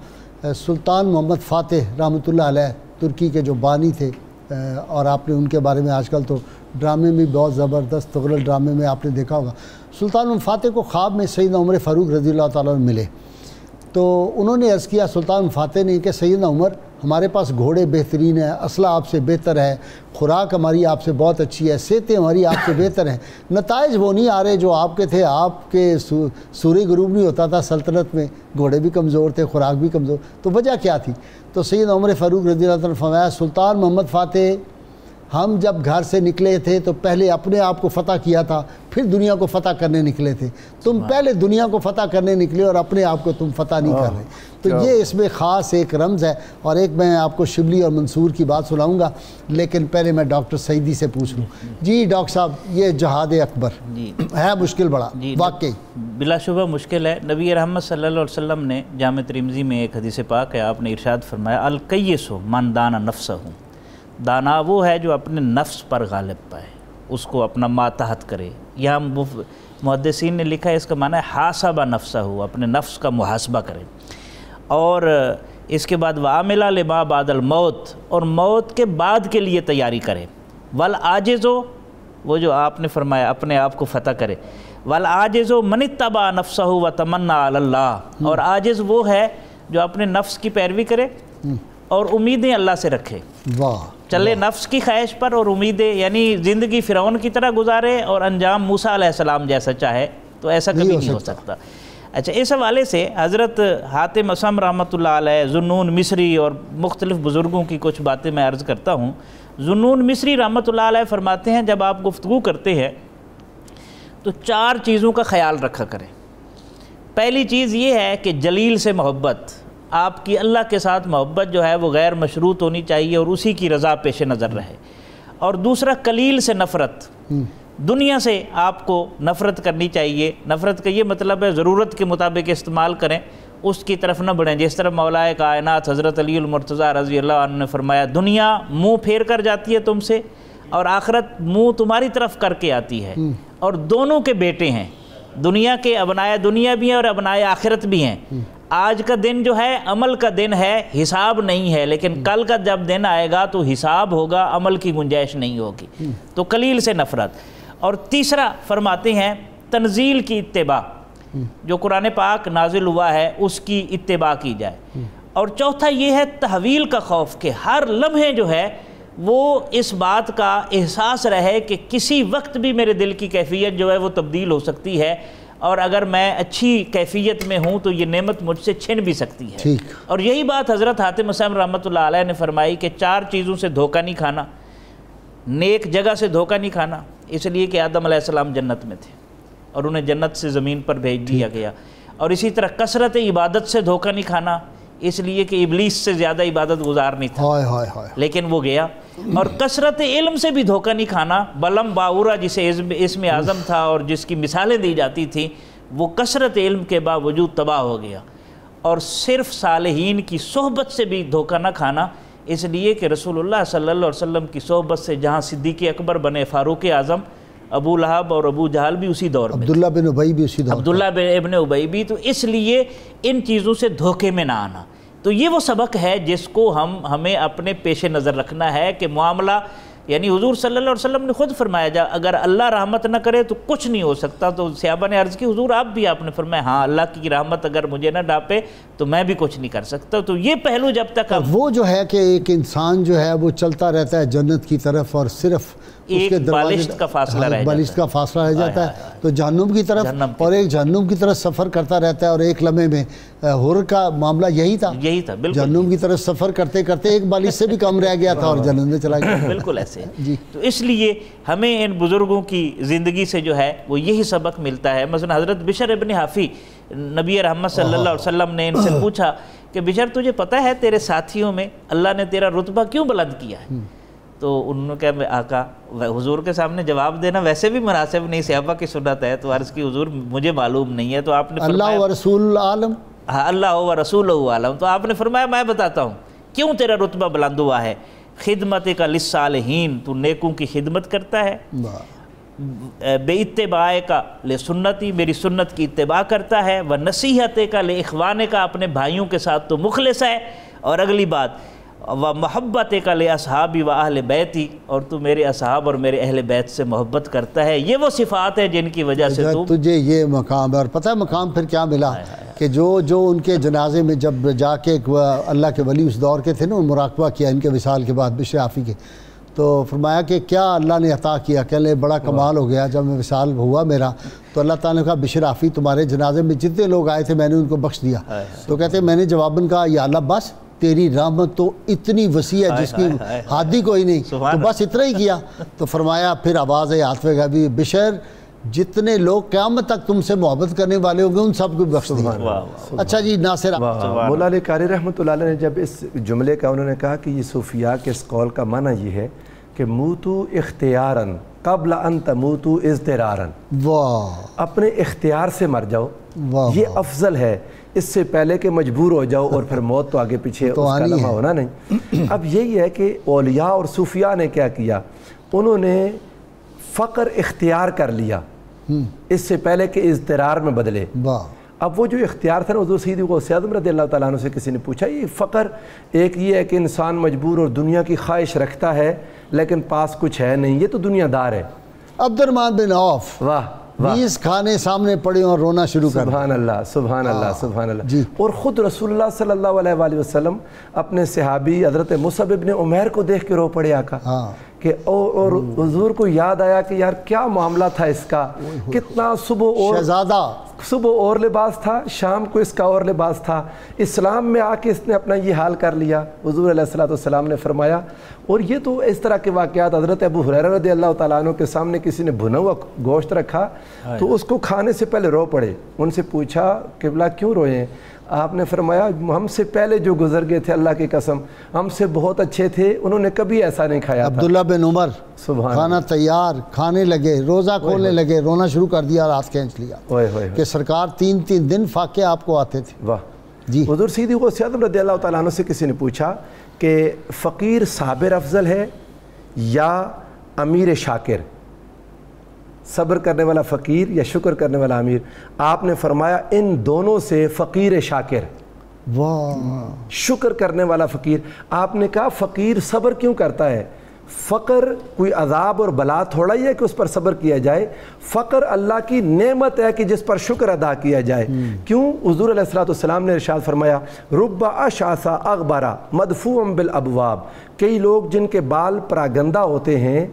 B: سلطان محمد فاتح رحمۃ اللہ علیہ ترکی کے جو بانی تھے، اور آپ نے ان کے بارے میں آج کل تو ڈرامے میں بہت زبردست تغرل ڈرامے میں آپ نے دیکھا ہوگا۔ سلطان محمد فاتح کو خواب میں سیدنا عمر فاروق رضی اللہ تعالیٰ عنہ ملے، تو انہوں نے عرض کیا سلطان فاتح نے کہ سیدنا عمر ہمارے پاس گھوڑے بہترین ہیں، اسلحہ آپ سے بہتر ہے، خوراک ہماری آپ سے بہت اچھی ہے، صحتیں ہماری آپ سے بہتر ہیں، نتائج وہ نہیں آ رہے جو آپ کے تھے، آپ کے سورج غروب نہیں ہوتا تھا سلطنت میں، گھوڑے بھی کمزور تھے، خوراک بھی کمزور، تو وجہ کیا تھی؟ تو سیدنا عمر فاروق رضی اللہ عنہ نے فرمایا سلطان محمد فاتح ہم جب گھر سے نکلے تھے تو پہلے اپنے آپ کو فتح کیا تھا، پھر دنیا کو فتح کرنے نکلے تھے. تم پہلے دنیا کو فتح کرنے نکلے اور اپنے آپ کو تم فتح نہیں کر رہے. تو یہ اس میں خاص ایک رمز ہے. اور ایک میں آپ کو شبلی اور منصور کی بات سناؤں گا، لیکن پہلے میں ڈاکٹر سعیدی سے پوچھ لوں. جی ڈاکٹر صاحب، یہ جہاد اکبر ہے مشکل بڑا واقعی؟
D: بلا شبہ مشکل ہے. نبی رحمت صلی اللہ علیہ وسلم نے جامع ترمذی میں ایک حدیث پاک ہے، آپ نے ارشاد فرمایا القیس من دانا نفسہ، دانا وہ ہے جو اپنے نفس پر غالب پائے، اس کو اپنا ماتحت کرے. یہاں محدثین نے لکھا ہے اس کا معنی ہے حاسبہ نفسہ، اپنے نفس کا محاسبہ کرے. اور اس کے بعد وعاملہ لما بعد الموت، اور موت کے بعد کے لیے تیاری کرے. والعاجزو، وہ جو آپ نے فرمایا اپنے آپ کو فتح کرے. والعاجزو من اتبع نفسہ وتمنى علی اللہ، اور عاجز وہ ہے جو اپنے نفس کی پیروی کرے اور امیدیں اللہ سے رکھے.
B: واہ،
D: چلے نفس کی خواہش پر اور امیدیں، یعنی زندگی فرعون کی طرح گزارے اور انجام موسیٰ علیہ السلام جیسا چاہے، تو ایسا کبھی نہیں ہو سکتا. اچھا، اس حوالے سے حضرت حاتم اسم رحمۃ اللہ علیہ، ذوالنون مصری اور مختلف بزرگوں کی کچھ باتیں میں عرض کرتا ہوں. ذوالنون مصری رحمۃ اللہ علیہ فرماتے ہیں جب آپ گفتگو کرتے ہیں تو 4 چیزوں کا خیال رکھا کریں. پہلی چیز یہ ہے کہ جلیل سے محبت، آپ کی اللہ کے ساتھ محبت جو ہے وہ غیر مشروط ہونی چاہیے اور اسی کی رضا پیش نظر رہے. اور دوسرا قلیل سے نفرت، دنیا سے آپ کو نفرت کرنی چاہیے. نفرت کا یہ مطلب ہے ضرورت کے مطابق استعمال کریں، اس کی طرف نہ بڑھیں. جس طرح مولا کائنات حضرت علی المرتضیٰ رضی اللہ عنہ نے فرمایا دنیا منہ پھیر کر جاتی ہے تم سے اور آخرت منہ تمہاری طرف کر کے آتی ہے، اور دونوں کے بیٹے ہیں. دنیا کے ابنائے دنیا بھی ہیں اور ابنائے آخرت بھی ہیں. آج کا دن جو ہے عمل کا دن ہے، حساب نہیں ہے، لیکن کل کا جب دن آئے گا تو حساب ہوگا، عمل کی گنجائش نہیں ہوگی. تو قلیل سے نفرت. اور تیسرا فرماتے ہیں تنزیل کی اتباع، جو قرآن پاک نازل ہوا ہے اس کی اتباع کی جائے. اور چوتھا یہ ہے تحویل کا خوف، کہ ہر لمحے جو ہے وہ اس بات کا احساس رہے کہ کسی وقت بھی میرے دل کی کیفیت جو ہے وہ تبدیل ہو سکتی ہے، اور اگر میں اچھی کیفیت میں ہوں تو یہ نعمت مجھ سے چھن بھی سکتی ہے. اور یہی بات حضرت حاتم اسم رحمۃ اللہ علیہ نے فرمائی کہ 4 چیزوں سے دھوکہ نہیں کھانا. نیک جگہ سے دھوکہ نہیں کھانا، اس لیے کہ آدم علیہ السلام جنت میں تھے اور انہیں جنت سے زمین پر بھیج دیا گیا. اور اسی طرح کثرت عبادت سے دھوکہ نہیں کھانا، اس لیے کہ ابلیس سے زیادہ عبادت گزار نہیں تھا لیکن وہ گیا. اور کثرت علم سے بھی دھوکہ نہیں کھانا. بلم باورا جسے اسم اعظم تھا اور جس کی مثالیں دی جاتی تھیں، وہ کثرت علم کے باوجود تباہ ہو گیا. اور صرف صالحین کی صحبت سے بھی دھوکہ نہ کھانا، اس لیے کہ رسول اللہ صلی اللہ علیہ وسلم کی صحبت سے جہاں صدیق اکبر بنے فاروق اعظم، ابو لہب اور ابو جہل بھی اسی دور میں،
B: عبداللہ بن ابی بھی اسی دور،
D: عبداللہ ابن ابی بھی. تو اس لیے ان چیزوں سے دھوکے میں نہ آنا. تو یہ وہ سبق ہے جس کو ہمیں اپنے پیش نظر رکھنا ہے کہ معاملہ، یعنی حضور صلی اللہ علیہ وسلم نے خود فرمایا اگر اللہ رحمت نہ کرے تو کچھ نہیں ہو سکتا. تو صحابہ نے عرض کی حضور آپ نے فرمایا ہاں اللہ کی رحمت اگر مجھے نہ ڈانپے تو میں بھی کچھ نہیں کر سکتا. تو یہ پہلو جب تک
B: وہ جو ہے کہ ایک انسان جو ہے وہ چلتا رہتا ہے جنت کی طرف اور صرف
D: ایک بالشت کا فاصلہ
B: رہ جاتا ہے تو جہنم کی طرف، اور ایک جہنم کی طرف سفر کرتا رہتا ہے. اور ایک لمحے میں حر کا معاملہ یہی تھا بالکل، جہنم کی طرف سفر کرتے کرتے ایک بالش سے بھی کم رہ گیا تھا اور جنت میں چلا گیا.
D: بالکل ایسے. تو اس لیے ہمیں ان بزرگوں کی زندگی سے جو ہے وہ یہی سبق ملتا ہے. مثلا حضرت بشر ابن حافی، نبی رحمت صلی اللہ علیہ وسلم نے ان سے پوچھا کہ بشر تجھے پتہ ہے تیرے ساتھیوں میں اللہ نے تیرا رتبہ کیوں بلند کیا ہے؟ تو انہوں نے کہا آقا حضور کے سامنے جواب دینا ویسے بھی مناسب نہیں، صحابہ کی سنت ہے. تو عرض کی حضور مجھے معلوم نہیں ہے. تو آپ نے
B: اللہ و رسول عالم،
D: ہاں اللہ و رسول عالم. تو آپ نے فرمایا میں بتاتا ہوں کیوں تیرا رتبہ بلند ہوا ہے. خدمت کا للصالحین، تو نیکوں کی خدمت کرتا ہے. بے اتباع کا لسنتی، میری سنت کی اتباع کرتا ہے. و نصیحت کا لاخوانے کا، اپنے بھائیوں کے ساتھ تو مخلص ہے. اور اگلی بات و محبت کا لاصحابی و اہل بیتی، اور تو میرے اصحاب اور میرے اہل بیت سے محبت کرتا ہے. یہ وہ صفات ہے جن کی وجہ سے
B: تجھے یہ مقام ہے. اور پتہ ہے مقام پھر کیا ملا کہ جو ان کے جنازے میں جب جا کے اللہ کے ولی اس دور کے تھے نا، مراقبہ کیا ان کے وصال کے بعد بشر حافی کے، تو فرمایا کہ کیا اللہ نے عطا کیا. کہنے بڑا کمال ہو گیا جب میں وصال ہوا میرا تو اللہ تعالیٰ نے کہا بشر حافی تمہارے جنازے میں جتنے لوگ آئے تھے میں نے ان کو بخش دیا. تو کہتے ہیں میں نے جواباً کہا یا اللہ بس تیری رحمت تو اتنی وسیع ہے جس کی حادی کوئی نہیں، تو بس اتنا ہی کیا. تو فرمایا پھر آواز ہے عاطفے کا بھی، بشر جتنے لوگ قیامت تک تم سے محبت کرنے والے ہوں گے ان سب کو بخش دیا. اچھا جی ناصر.
E: مولا علی قاری رحمۃ اللہ علیہ نے جب اس جملے کا انہوں نے کہا کہ یہ صوفیاء کے اس قول کا معنی یہ ہے کہ موتو اختیاراً قبل ان تموتو اضطراراً،
B: واہ
E: اپنے اختیار سے مر جاؤ،
B: واہ
E: یہ افضل ہے اس سے پہلے کہ مجبور ہو جاؤ اور پھر موت تو آگے پیچھے اس کا لمحہ ہونا نہیں. اب یہی ہے کہ اولیاء اور صوفیاء نے کیا کیا، انہوں نے فقر اختیار کر لیا اس سے پہلے کہ اضطرار میں بدلے.
B: واہ.
E: اب وہ جو اختیار تھا نا، حضور سیدی غوث اعظم رضی اللہ تعالیٰ عنہ سے کسی نے پوچھا یہ فقر ایک یہ ہے کہ انسان مجبور اور دنیا کی خواہش رکھتا ہے لیکن پاس کچھ ہے نہیں، یہ تو دنیا دار ہے.
B: عبد الرحمن بن عوف
E: واہ
B: 20 کھانے سامنے پڑے اور رونا شروع کر.
E: سبحان اللہ سبحان اللہ سبحان اللہ.
B: جی.
E: اور خود رسول اللہ صلی اللہ علیہ وآلہ وسلم اپنے صحابی حضرت مصعب ابن عمیر کو دیکھ کے رو پڑے آقا کہ اور حضور کو یاد آیا کہ یار کیا معاملہ تھا اس کا، کتنا صبح اور لباس تھا، شام کو اس کا اور لباس تھا، اسلام میں آ کے اس نے اپنا یہ حال کر لیا. حضور علیہ الصلوۃ والسلام نے فرمایا، اور یہ تو اس طرح کے واقعات حضرت ابو ہریرہ رضی اللہ تعالیٰ عنہ کے سامنے کسی نے بھنا ہوا گوشت رکھا تو اس کو کھانے سے پہلے رو پڑے. ان سے پوچھا قبلہ کیوں روئے ہیں؟ آپ نے فرمایا ہم سے پہلے جو گزر گئے تھے اللہ کی قسم ہم سے بہت اچھے تھے، انہوں نے کبھی ایسا نہیں کھایا.
B: عبداللہ بن عمر کھانا تیار، کھانے لگے، روزہ کھولنے لگے، رونا شروع کر دیا، رات کھینچ لیا کہ سرکار 3 دن فاقے آپ کو آتے تھے.
E: واہ
B: جی.
E: حضور سیدی غوث اعظم رضی اللہ تعالیٰ عنہ سے کسی نے پوچھا کہ فقیر صابر افضل ہے یا امیر شاکر، صبر کرنے والا فقیر یا شکر کرنے والا امیر؟ آپ نے فرمایا ان دونوں سے فقیر شاکر.
B: واہ.
E: شکر کرنے والا فقیر. آپ نے کہا فقیر صبر کیوں کرتا ہے؟ فقر کوئی عذاب اور بلا تھوڑا ہی ہے کہ اس پر صبر کیا جائے، فقر اللہ کی نعمت ہے کہ جس پر شکر ادا کیا جائے. کیوں؟ حضور علیہ الصلوۃ والسلام نے ارشاد فرمایا رب اشعث اغبر مدفوع بالابواب، کئی لوگ جن کے بال پراگندہ ہوتے ہیں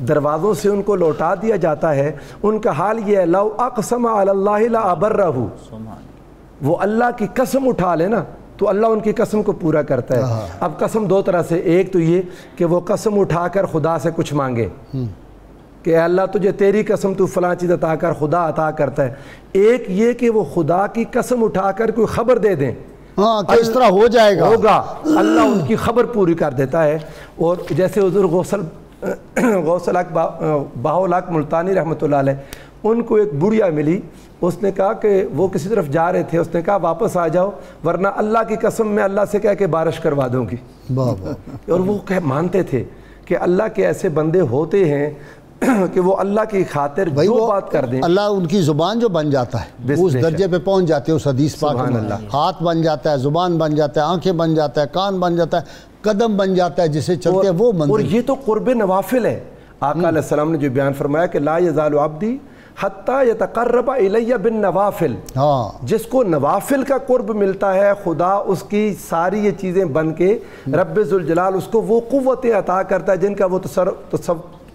E: دروازوں سے ان کو لوٹا دیا جاتا ہے، ان کا حال یہ ہے لو اقسم علی اللہ لابرہ، وہ اللہ کی قسم اٹھا لے نا تو اللہ ان کی قسم کو پورا کرتا ہے. اب قسم 2 طرح سے، ایک تو یہ کہ وہ قسم اٹھا کر خدا سے کچھ مانگے کہ اے اللہ تجھے تیری قسم تو فلاں چیز عطا کر، خدا عطا کرتا ہے. ایک یہ کہ وہ خدا کی قسم اٹھا کر کوئی خبر دے دیں
B: کہ اس طرح ہو جائے گا،
E: ہوگا، اللہ ان کی خبر پوری کر دیتا ہے. اور جیسے حضور غوث الحق بہاءالحق ملتانی رحمۃ اللہ علیہ، ان کو ایک بڑھیا ملی، اس نے کہا کہ وہ کسی طرف جا رہے تھے، اس نے کہا واپس آ جاؤ ورنہ اللہ کی قسم میں اللہ سے کہہ کے بارش کروا دوں گی. اور وہ مانتے تھے کہ اللہ کے ایسے بندے ہوتے ہیں کہ وہ اللہ کی خاطر جو بات کر دیں
B: اللہ ان کی زبان جو بن جاتا ہے اس درجے پہ پہنچ جاتے ہیں. اس حدیث پاک میں ہاتھ بن جاتا ہے، زبان بن جاتا ہے، آنکھیں بن جاتا ہے، کان بن جاتا ہے، قدم بن جاتا ہے جسے چلتے ہیں وہ منزل.
E: اور یہ تو قرب نوافل ہے. آقا علیہ السلام نے جو بیان فرمایا کہ لا یزال عبدی حتی یتقرب الی بالنوافل، جس کو نوافل کا قرب ملتا ہے خدا اس کی ساری یہ چیزیں بن کے رب ذوالجلال اس کو وہ قوتیں عطا کرتا ہے جن کا وہ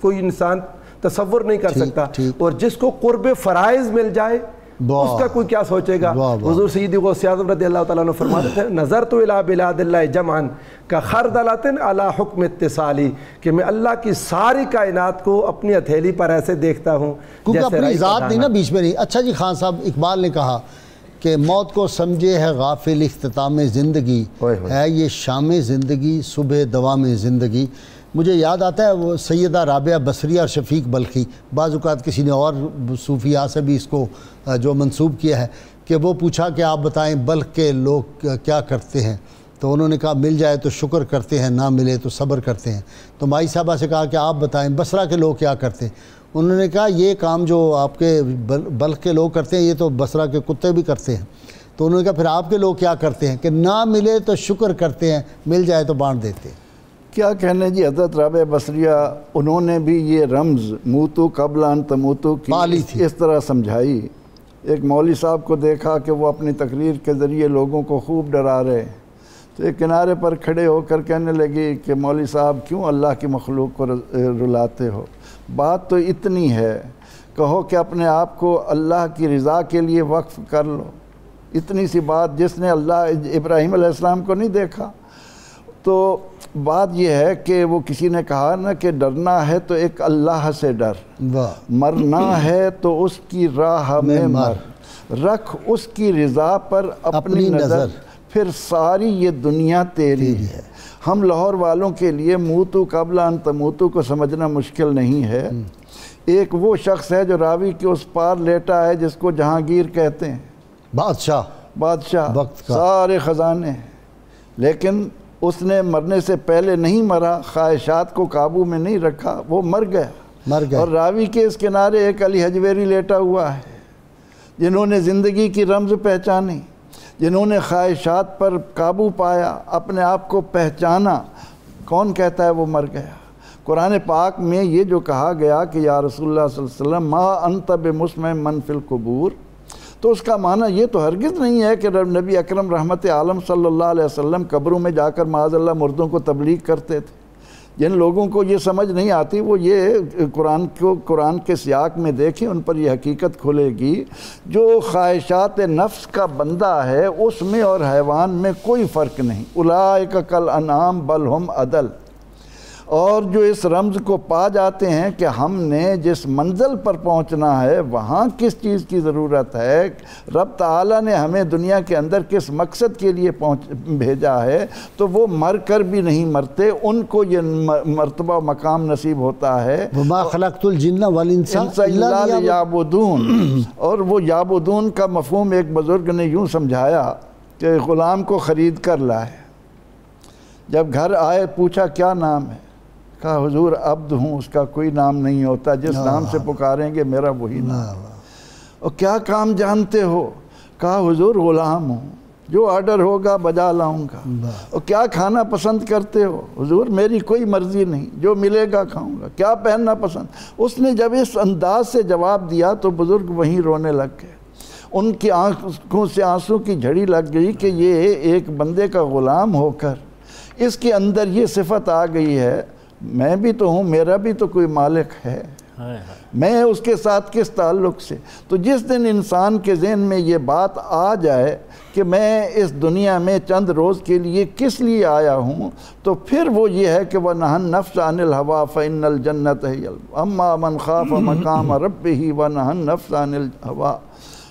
E: کوئی انسان تصور نہیں کر سکتا. اور جس کو قرب فرائض مل جائے اس کا کوئی کیا سوچے گا. حضور سیدی غوث اعظم رضی اللہ تعالیٰ عنہ فرماتے تھے نظرت الی بلاد اللہ جمعا کخردلۃ علی حکم اتصالی، کہ میں اللہ کی ساری کائنات کو اپنی ہتھیلی پر ایسے دیکھتا ہوں
B: کیونکہ اپنی ذات نہیں نا بیچ میں نہیں. اچھا جی خان صاحب، اقبال نے کہا کہ موت کو سمجھے ہے غافل اختتام زندگی، ہے یہ شام زندگی صبح دوام زندگی. مجھے یاد آتا ہے وہ سیدہ رابعہ بصریہ اور شفیق بلخی، بعض اوقات کسی نے اور صوفیاء سے بھی اس کو جو منسوب کیا ہے کہ وہ پوچھا کہ آپ بتائیں بلخ کے لوگ کیا کرتے ہیں، تو انہوں نے کہا مل جائے تو شکر کرتے ہیں، نہ ملے تو صبر کرتے ہیں. تو مائی صاحبہ سے کہا کہ آپ بتائیں بصرہ کے لوگ کیا کرتے ہیں. انہوں نے کہا یہ کام جو آپ کے بلخ کے لوگ کرتے ہیں یہ تو بصرہ کے کتے بھی کرتے ہیں. تو انہوں نے کہا پھر آپ کے لوگ کیا کرتے ہیں کہ نہ ملے تو شکر کرتے ہیں، مل جائے تو بانٹ دیتے ہیں.
C: کیا کہنے جی، حضرت رابعہ بصریہ انہوں نے بھی یہ رمز موتو قبل ان تموتو کی اس طرح سمجھائی. ایک مولوی صاحب کو دیکھا کہ وہ اپنی تقریر کے ذریعے لوگوں کو خوب ڈرا رہے، تو ایک کنارے پر کھڑے ہو کر کہنے لگی کہ مولوی صاحب کیوں اللہ کی مخلوق کو رلاتے ہو، بات تو اتنی ہے، کہو کہ اپنے آپ کو اللہ کی رضا کے لیے وقف کر لو. اتنی سی بات، جس نے اللہ ابراہیم علیہ السلام کو نہیں دیکھا تو بات یہ ہے کہ وہ کسی نے کہا نا کہ ڈرنا ہے تو ایک اللہ سے ڈر، مرنا ہے تو اس کی راہ میں مر، رکھ اس کی رضا پر اپنی نظر، پھر ساری یہ دنیا تیری ہے۔ ہم لاہور والوں کے لیے موتو قبل ان تموتو کو سمجھنا مشکل نہیں ہے۔ ایک وہ شخص ہے جو راوی کے اس پار لیٹا ہے جس کو جہانگیر کہتے ہیں، بادشاہ
B: وقت کا،
C: سارے خزانے، لیکن اس نے مرنے سے پہلے نہیں مرا، خواہشات کو قابو میں نہیں رکھا، وہ مر گیا۔ اور راوی کے اس کنارے ایک علی حجویری لیٹا ہوا ہے، جنہوں نے زندگی کی رمز پہچانی، جنہوں نے خواہشات پر قابو پایا، اپنے آپ کو پہچانا۔ کون کہتا ہے وہ مر گیا؟ قرآن پاک میں یہ جو کہا گیا کہ یا رسول اللہ صلی اللہ علیہ وسلم ما انت بمسمع من فی القبور، تو اس کا معنی یہ تو ہرگز نہیں ہے کہ نبی اکرم رحمت عالم صلی اللہ علیہ وسلم قبروں میں جا کر معاذ اللہ مردوں کو تبلیغ کرتے تھے۔ جن لوگوں کو یہ سمجھ نہیں آتی وہ یہ قرآن کے سیاق میں دیکھیں، ان پر یہ حقیقت کھلے گی۔ جو خواہشات نفس کا بندہ ہے اس میں اور حیوان میں کوئی فرق نہیں، اولئک کالانعام بل ہم اضل۔ اور جو اس رمز کو پا جاتے ہیں کہ ہم نے جس منزل پر پہنچنا ہے وہاں کس چیز کی ضرورت ہے، رب تعالیٰ نے ہمیں دنیا کے اندر کس مقصد کے لیے بھیجا ہے، تو وہ مر کر بھی نہیں مرتے، ان کو یہ مرتبہ مقام نصیب ہوتا ہے۔
B: وَمَا خَلَقْتُ الْجِنَّ وَالْإِنسَ
C: إِلَّا لِيَعْبُدُونَ۔ اور وہ یعبدون کا مفہوم ایک بزرگ نے یوں سمجھایا کہ غلام کو خرید کر لائے، جب گھر آئے پوچھا کیا نام ہے، کہا حضور عبد ہوں، اس کا کوئی نام نہیں ہوتا، جس نام سے پکاریں گے میرا وہی نام۔ اور کیا کام جانتے ہو، کہا حضور غلام ہوں، جو آرڈر ہوگا بجا لاؤں گا۔ اور کیا کھانا پسند کرتے ہو، حضور میری کوئی مرضی نہیں، جو ملے گا کھاؤں گا۔ کیا پہننا پسند، اس نے جب اس انداز سے جواب دیا تو بزرگ وہیں رونے لگ گئے، ان کی آنکھوں سے آنسوں کی جھڑی لگ گئی کہ یہ ایک بندے کا غلام ہو کر اس کے اندر یہ صفت آ گئی ہے، میں بھی تو ہوں، میرا بھی تو کوئی مالک ہے، میں اس کے ساتھ کس تعلق سے۔ تو جس دن انسان کے ذہن میں یہ بات آ جائے کہ میں اس دنیا میں چند روز کے لیے کس لیے آیا ہوں، تو پھر وہ یہ ہے کہ وَنَهَى النَّفْسَ عَنِ الْهَوَىٰ فَإِنَّ الْجَنَّةَ هِيَ أَمَّا مَنْ خَافَ مَقَامَ رَبِّهِ وَنَهَى النَّفْسَ عَنِ الْهَوَىٰ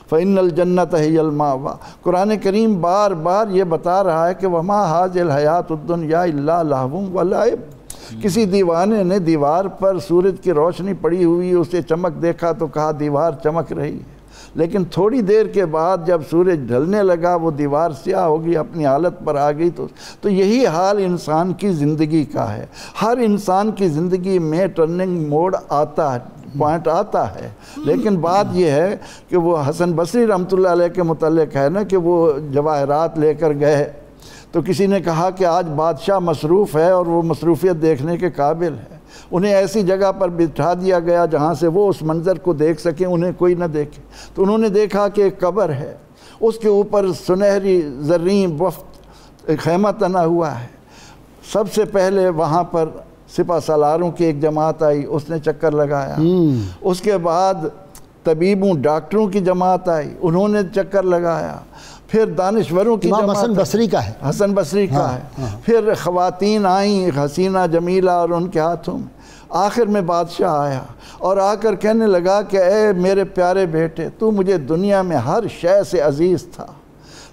C: فَإِنَّ الْجَنَّةَ هِيَ الْمَأْوَىٰ۔ قرآن کریم بار بار یہ بتا رہا ہے کہ وَمَا هَٰذِهِ الْحَيَاةُ الدُّنْيَا إِلَّا لَهْوٌ وَلَعِبٌ۔ کسی دیوانے نے دیوار پر سورج کی روشنی پڑی ہوئی اسے چمک دیکھا تو کہا دیوار چمک رہی ہے، لیکن تھوڑی دیر کے بعد جب سورج ڈھلنے لگا وہ دیوار سیاہ ہوگی، اپنی حالت پر آ گئی۔ تو یہی حال انسان کی زندگی کا ہے۔ ہر انسان کی زندگی میں ٹرننگ موڑ آتا ہے، پوائنٹ آتا ہے، لیکن بات یہ ہے کہ وہ حسن بصری رحمۃ اللہ علیہ کے متعلق ہے نا کہ وہ جواہرات لے کر گئے تو کسی نے کہا کہ آج بادشاہ مصروف ہے اور وہ مصروفیت دیکھنے کے قابل ہے، انہیں ایسی جگہ پر بٹھا دیا گیا جہاں سے وہ اس منظر کو دیکھ سکیں، انہیں کوئی نہ دیکھے۔ تو انہوں نے دیکھا کہ ایک قبر ہے، اس کے اوپر سنہری زرین وفد خیمہ تنا ہوا ہے۔ سب سے پہلے وہاں پر سپہ سالاروں کی ایک جماعت آئی، اس نے چکر لگایا۔ اس کے بعد طبیبوں ڈاکٹروں کی جماعت آئی، انہوں نے چکر لگایا۔ پھر دانشوروں کی جماعت،
B: حسن بصری کا ہے،
C: حسن بصری کا ہے۔ پھر خواتین آئیں حسینہ جمیلہ اور ان کے ہاتھوں میں۔ آخر میں بادشاہ آیا اور آ کر کہنے لگا کہ اے میرے پیارے بیٹے، تو مجھے دنیا میں ہر شے سے عزیز تھا،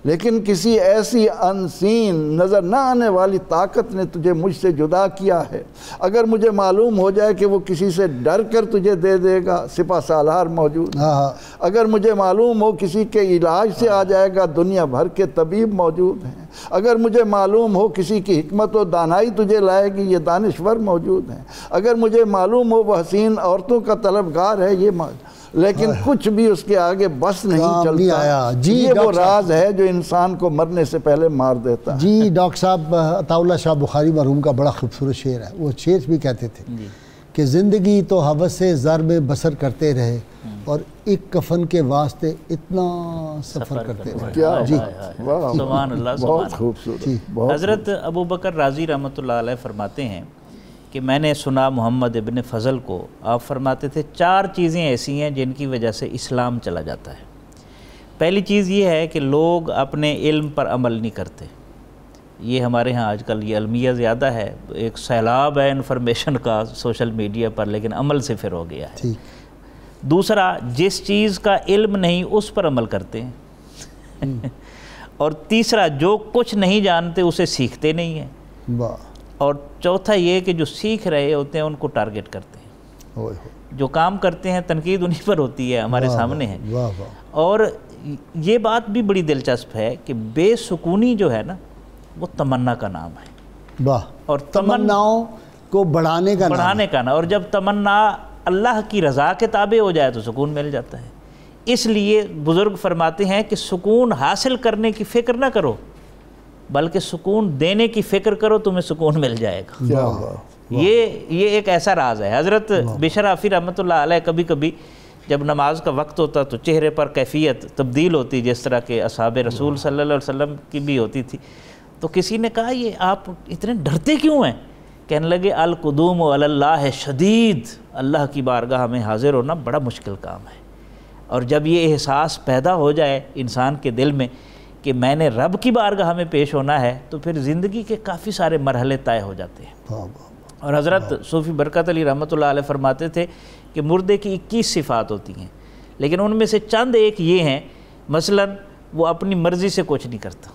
C: لیکن کسی ایسی انسین نظر نہ آنے والی طاقت نے تجھے مجھ سے جدا کیا ہے۔ اگر مجھے معلوم ہو جائے کہ وہ کسی سے ڈر کر تجھے دے دے گا، سپہ سالار موجود ہے۔ اگر مجھے معلوم ہو کسی کے علاج سے آ جائے گا، دنیا بھر کے طبیب موجود ہیں۔ اگر مجھے معلوم ہو کسی کی حکمت و دانائی تجھے لائے گی، یہ دانشور موجود ہیں۔ اگر مجھے معلوم ہو وہ حسین عورتوں کا طلبگار ہے، یہ لیکن کچھ بھی اس کے آگے بس نہیں چلتا۔ یہ وہ راز ہے جو انسان کو مرنے سے پہلے مار دیتا ہے۔
B: جی ڈاکٹر صاحب، عطا اللہ شاہ بخاری مرحوم کا بڑا خوبصورت شعر ہے، وہ شعر بھی کہتے تھے کہ زندگی تو ہوس سے زر میں بسر کرتے رہے اور ایک کفن کے واسطے اتنا سفر کرتے رہے۔
C: جی
D: سبحان اللہ،
C: بہت خوبصورت۔
D: حضرت ابو بکر رازی رحمۃ اللہ علیہ فرماتے ہیں کہ میں نے سنا محمد ابن فضل کو، آپ فرماتے تھے 4 چیزیں ایسی ہیں جن کی وجہ سے اسلام چلا جاتا ہے۔ پہلی چیز یہ ہے کہ لوگ اپنے علم پر عمل نہیں کرتے، یہ ہمارے ہاں آج کل یہ المیہ زیادہ ہے، ایک سیلاب ہے انفارمیشن کا سوشل میڈیا پر، لیکن عمل سے پھر ہو گیا ہے۔ دوسرا، جس چیز کا علم نہیں اس پر عمل کرتے ہیں اور تیسرا، جو کچھ نہیں جانتے اسے سیکھتے نہیں ہیں، اور چوتھا یہ کہ جو سیکھ رہے ہوتے ہیں ان کو ٹارگٹ کرتے ہیں، جو کام کرتے ہیں تنقید انہی پر ہوتی ہے، ہمارے سامنے ہے۔ اور یہ بات بھی بڑی دلچسپ ہے کہ بے سکونی جو ہے نا وہ تمنا کا نام ہے، اور
B: تمناؤں کو بڑھانے کا
D: نام، اور جب تمنا اللہ کی رضا کے تابع ہو جائے تو سکون مل جاتا ہے۔ اس لیے بزرگ فرماتے ہیں کہ سکون حاصل کرنے کی فکر نہ کرو، بلکہ سکون دینے کی فکر کرو، تمہیں سکون مل جائے گا۔ یہ ایک ایسا راز ہے۔ حضرت بشر حافی رحمۃ اللہ علیہ کبھی کبھی جب نماز کا وقت ہوتا تو چہرے پر کیفیت تبدیل ہوتی، جس طرح کہ اصحاب رسول صلی اللہ علیہ وسلم کی بھی ہوتی تھی۔ تو کسی نے کہا یہ آپ اتنے ڈرتے کیوں ہیں؟ کہنے لگے القدوم علی اللہ شدید، اللہ کی بارگاہ میں حاضر ہونا بڑا مشکل کام ہے، اور جب یہ احساس پیدا ہو جائے انسان کے دل میں کہ میں نے رب کی بارگاہ میں پیش ہونا ہے، تو پھر زندگی کے کافی سارے مرحلے طے ہو جاتے ہیں۔ اور حضرت صوفی برکت علی رحمۃ اللہ علیہ فرماتے تھے کہ مردے کی 21 صفات ہوتی ہیں، لیکن ان میں سے چند ایک یہ ہیں، مثلا وہ اپنی مرضی سے کچھ نہیں کرتا،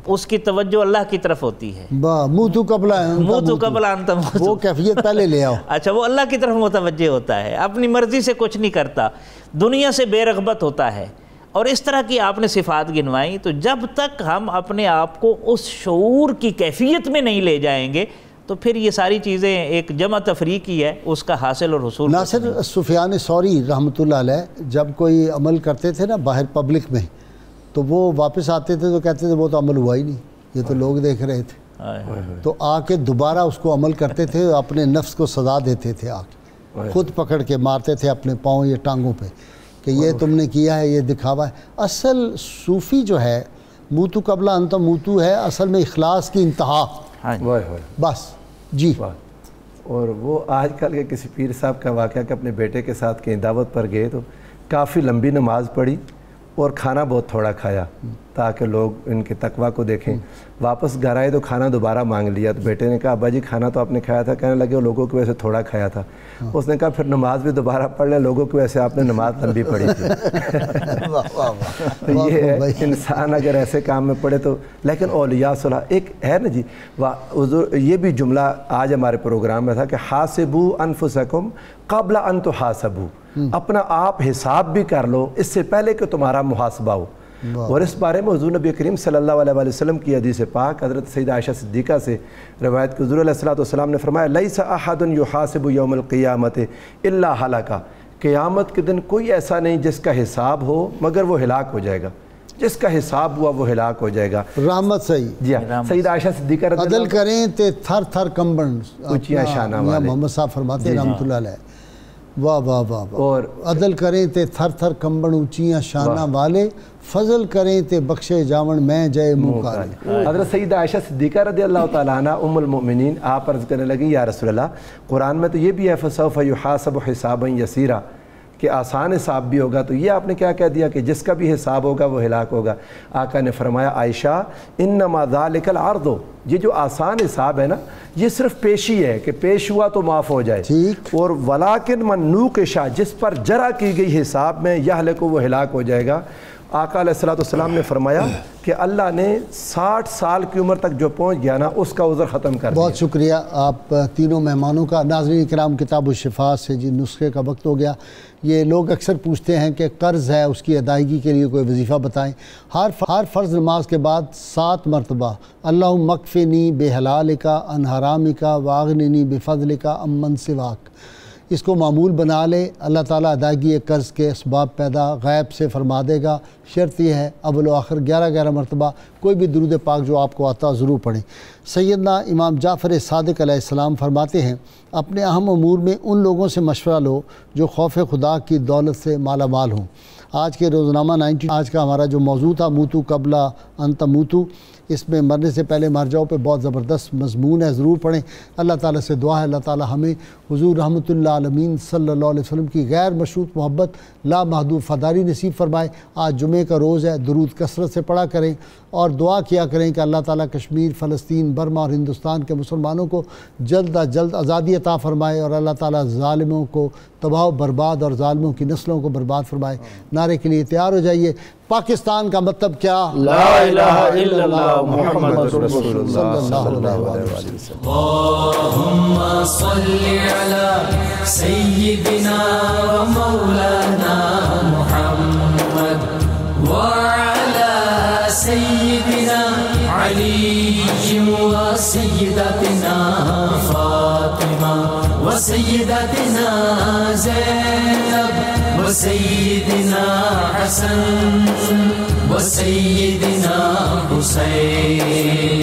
D: اس کی توجہ اللہ کی طرف ہوتی ہے،
B: منہ تو قبلہ
D: انت موتو،
B: وہ کیفیت پہلے لے آؤ۔
D: اچھا، وہ اللہ کی طرف متوجہ ہوتا ہے، اپنی مرضی سے کچھ نہیں کرتا، دنیا سے بے رغبت ہوتا ہے، اور اس طرح کی آپ نے صفات گنوائیں۔ تو جب تک ہم اپنے آپ کو اس شعور کی کیفیت میں نہیں لے جائیں گے تو پھر یہ ساری چیزیں ایک جمع تفریقی ہے، اس کا حاصل اور حصول۔
B: ناصر، سفیان ثوری رحمۃ اللہ علیہ جب کوئی عمل کرتے تھے نا باہر پبلک میں، تو وہ واپس آتے تھے تو کہتے تھے وہ تو عمل ہوا ہی نہیں، یہ تو لوگ دیکھ رہے تھے، تو آ کے دوبارہ اس کو عمل کرتے تھے، اپنے نفس کو سزا دیتے تھے، آ کے خود پکڑ کے مارتے تھے اپنے پاؤں یا ٹانگوں پہ کہ یہ تم نے کیا ہے، یہ دکھاوا ہے۔ اصل صوفی جو ہے موتو قبلہ انت موتو ہے، اصل میں اخلاص کی انتہا، بس جی۔
E: اور وہ آج کل کے کسی پیر صاحب کا واقعہ کہ اپنے بیٹے کے ساتھ کہیں دعوت پر گئے تو کافی لمبی نماز پڑھی اور کھانا بہت تھوڑا کھایا تاکہ لوگ ان کے تقویٰ کو دیکھیں۔ واپس گھر آئے تو کھانا دوبارہ مانگ لیا، تو بیٹے نے کہا ابا جی کھانا تو آپ نے کھایا تھا، کہنے لگے وہ لوگوں کی وجہ سے تھوڑا کھایا تھا۔ اس نے کہا پھر نماز بھی دوبارہ پڑھ لیں، لوگوں کی وجہ سے آپ نے نماز لمبی پڑھی تھی۔ تو یہ ہے انسان اگر ایسے کام میں پڑے تو، لیکن اولیاء صلاح ایک ہے نا جی، یہ بھی جملہ آج ہمارے پروگرام میں تھا کہ حاسبوا انفسکم قبل ان تحاسبوا، اپنا آپ حساب بھی کر لو اس سے پہلے کہ تمہارا محاسبہ ہو۔ اور اس بارے میں حضور نبی کریم صلی اللہ علیہ وسلم کی حدیث پاک حضرت سیدہ عائشہ صدیقہ سے روایت کہ حضور علیہ الصلوۃ نے فرمایا لیس احد یحاسب یوم القیامت الا ہلک، قیامت کے دن کوئی ایسا نہیں جس کا حساب ہو مگر وہ ہلاک ہو جائے گا، جس کا حساب ہوا وہ ہلاک ہو جائے گا۔
B: رحمت صحیح
E: جی ہاں، سیدہ عائشہ صدیقہ رضی اللہ
B: عدل کریں تے تھر تھر کمبن،
E: اونچیاں شانہ والے
B: محمد صاحب فرماتے ہیں رحمۃ اللہ علیہ، واہ واہ واہ، اور عدل کریں تے تھر تھر کمبن اونچیاں شانہ والے، فضل کریں تے بخشے جاون میں جائے منہ کالے۔
E: حضرت سیدہ عائشہ صدیقہ رضی اللہ تعالیٰ عنہ ام المؤمنین آپ عرض کرنے لگیں یا رسول اللہ، قرآن میں تو یہ بھی ہے فسوف یحاسب حسابا یسیرا کہ آسان حساب بھی ہوگا، تو یہ آپ نے کیا کہہ دیا کہ جس کا بھی حساب ہوگا وہ ہلاک ہوگا؟ آقا نے فرمایا عائشہ انما ذالک العرض، یہ جو آسان حساب ہے نا یہ صرف پیشی ہے کہ پیش ہوا تو معاف ہو جائے، اور ولیکن من نوقش، جس پر جرح کی گئی حساب میں یہلک، وہ ہلاک ہو جائے گا۔ آقا علیہ السلام نے فرمایا کہ اللہ نے 60 سال کی عمر تک جو پہنچ گیا نا اس کا عذر ختم کر دیا۔
B: بہت شکریہ آپ تینوں مہمانوں کا۔ ناظرین کرام، کتاب الشفاء سے جی نسخے کا وقت ہو گیا۔ یہ لوگ اکثر پوچھتے ہیں کہ قرض ہے اس کی ادائیگی کے لیے کوئی وظیفہ بتائیں۔ ہر فرض نماز کے بعد 7 مرتبہ اللہم اکفنی بحلالک عن حرامک واغننی بفضلک عمن سواک، اس کو معمول بنا لے، اللہ تعالیٰ ادائیگی قرض کے اسباب پیدا غیب سے فرما دے گا۔ شرط یہ ہے اول و آخر 11 مرتبہ کوئی بھی درود پاک جو آپ کو آتا ضرور پڑھیں۔ سیدنا امام جعفر صادق علیہ السلام فرماتے ہیں اپنے اہم امور میں ان لوگوں سے مشورہ لو جو خوف خدا کی دولت سے مالا مال ہوں۔ آج کے روزنامہ 90 آج کا ہمارا جو موضوع تھا موتو قبلہ انت موتو، اس میں مرنے سے پہلے مر جاؤ پہ بہت زبردست مضمون ہے، ضرور پڑھیں۔ اللہ تعالیٰ سے دعا ہے اللہ تعالیٰ ہمیں حضور رحمۃ اللہ عالمین صلی اللہ علیہ وسلم کی غیر مشروط محبت لا محدود فداری نصیب فرمائے۔ آج جمعے کا روز ہے، درود کثرت سے پڑھا کریں۔ اور دعا کیا کریں کہ اللہ تعالیٰ کشمیر، فلسطین، برما اور ہندوستان کے مسلمانوں کو جلد از جلد آزادی عطا فرمائے، اور اللہ تعالیٰ ظالموں کو تباہ و برباد اور ظالموں کی نسلوں کو برباد فرمائے۔ نعرے کے لیے تیار ہو جائیے۔ پاکستان کا مطلب کیا؟
E: لا الہ الا اللہ محمد رسول اللہ صلی اللہ علیہ وسلم۔
A: اللهم صل على سيدنا ومولانا محمد وعلى سيدنا علي وسيدتنا فاطمة وسيدتنا زينب وسيدنا حسن وسيدنا حسين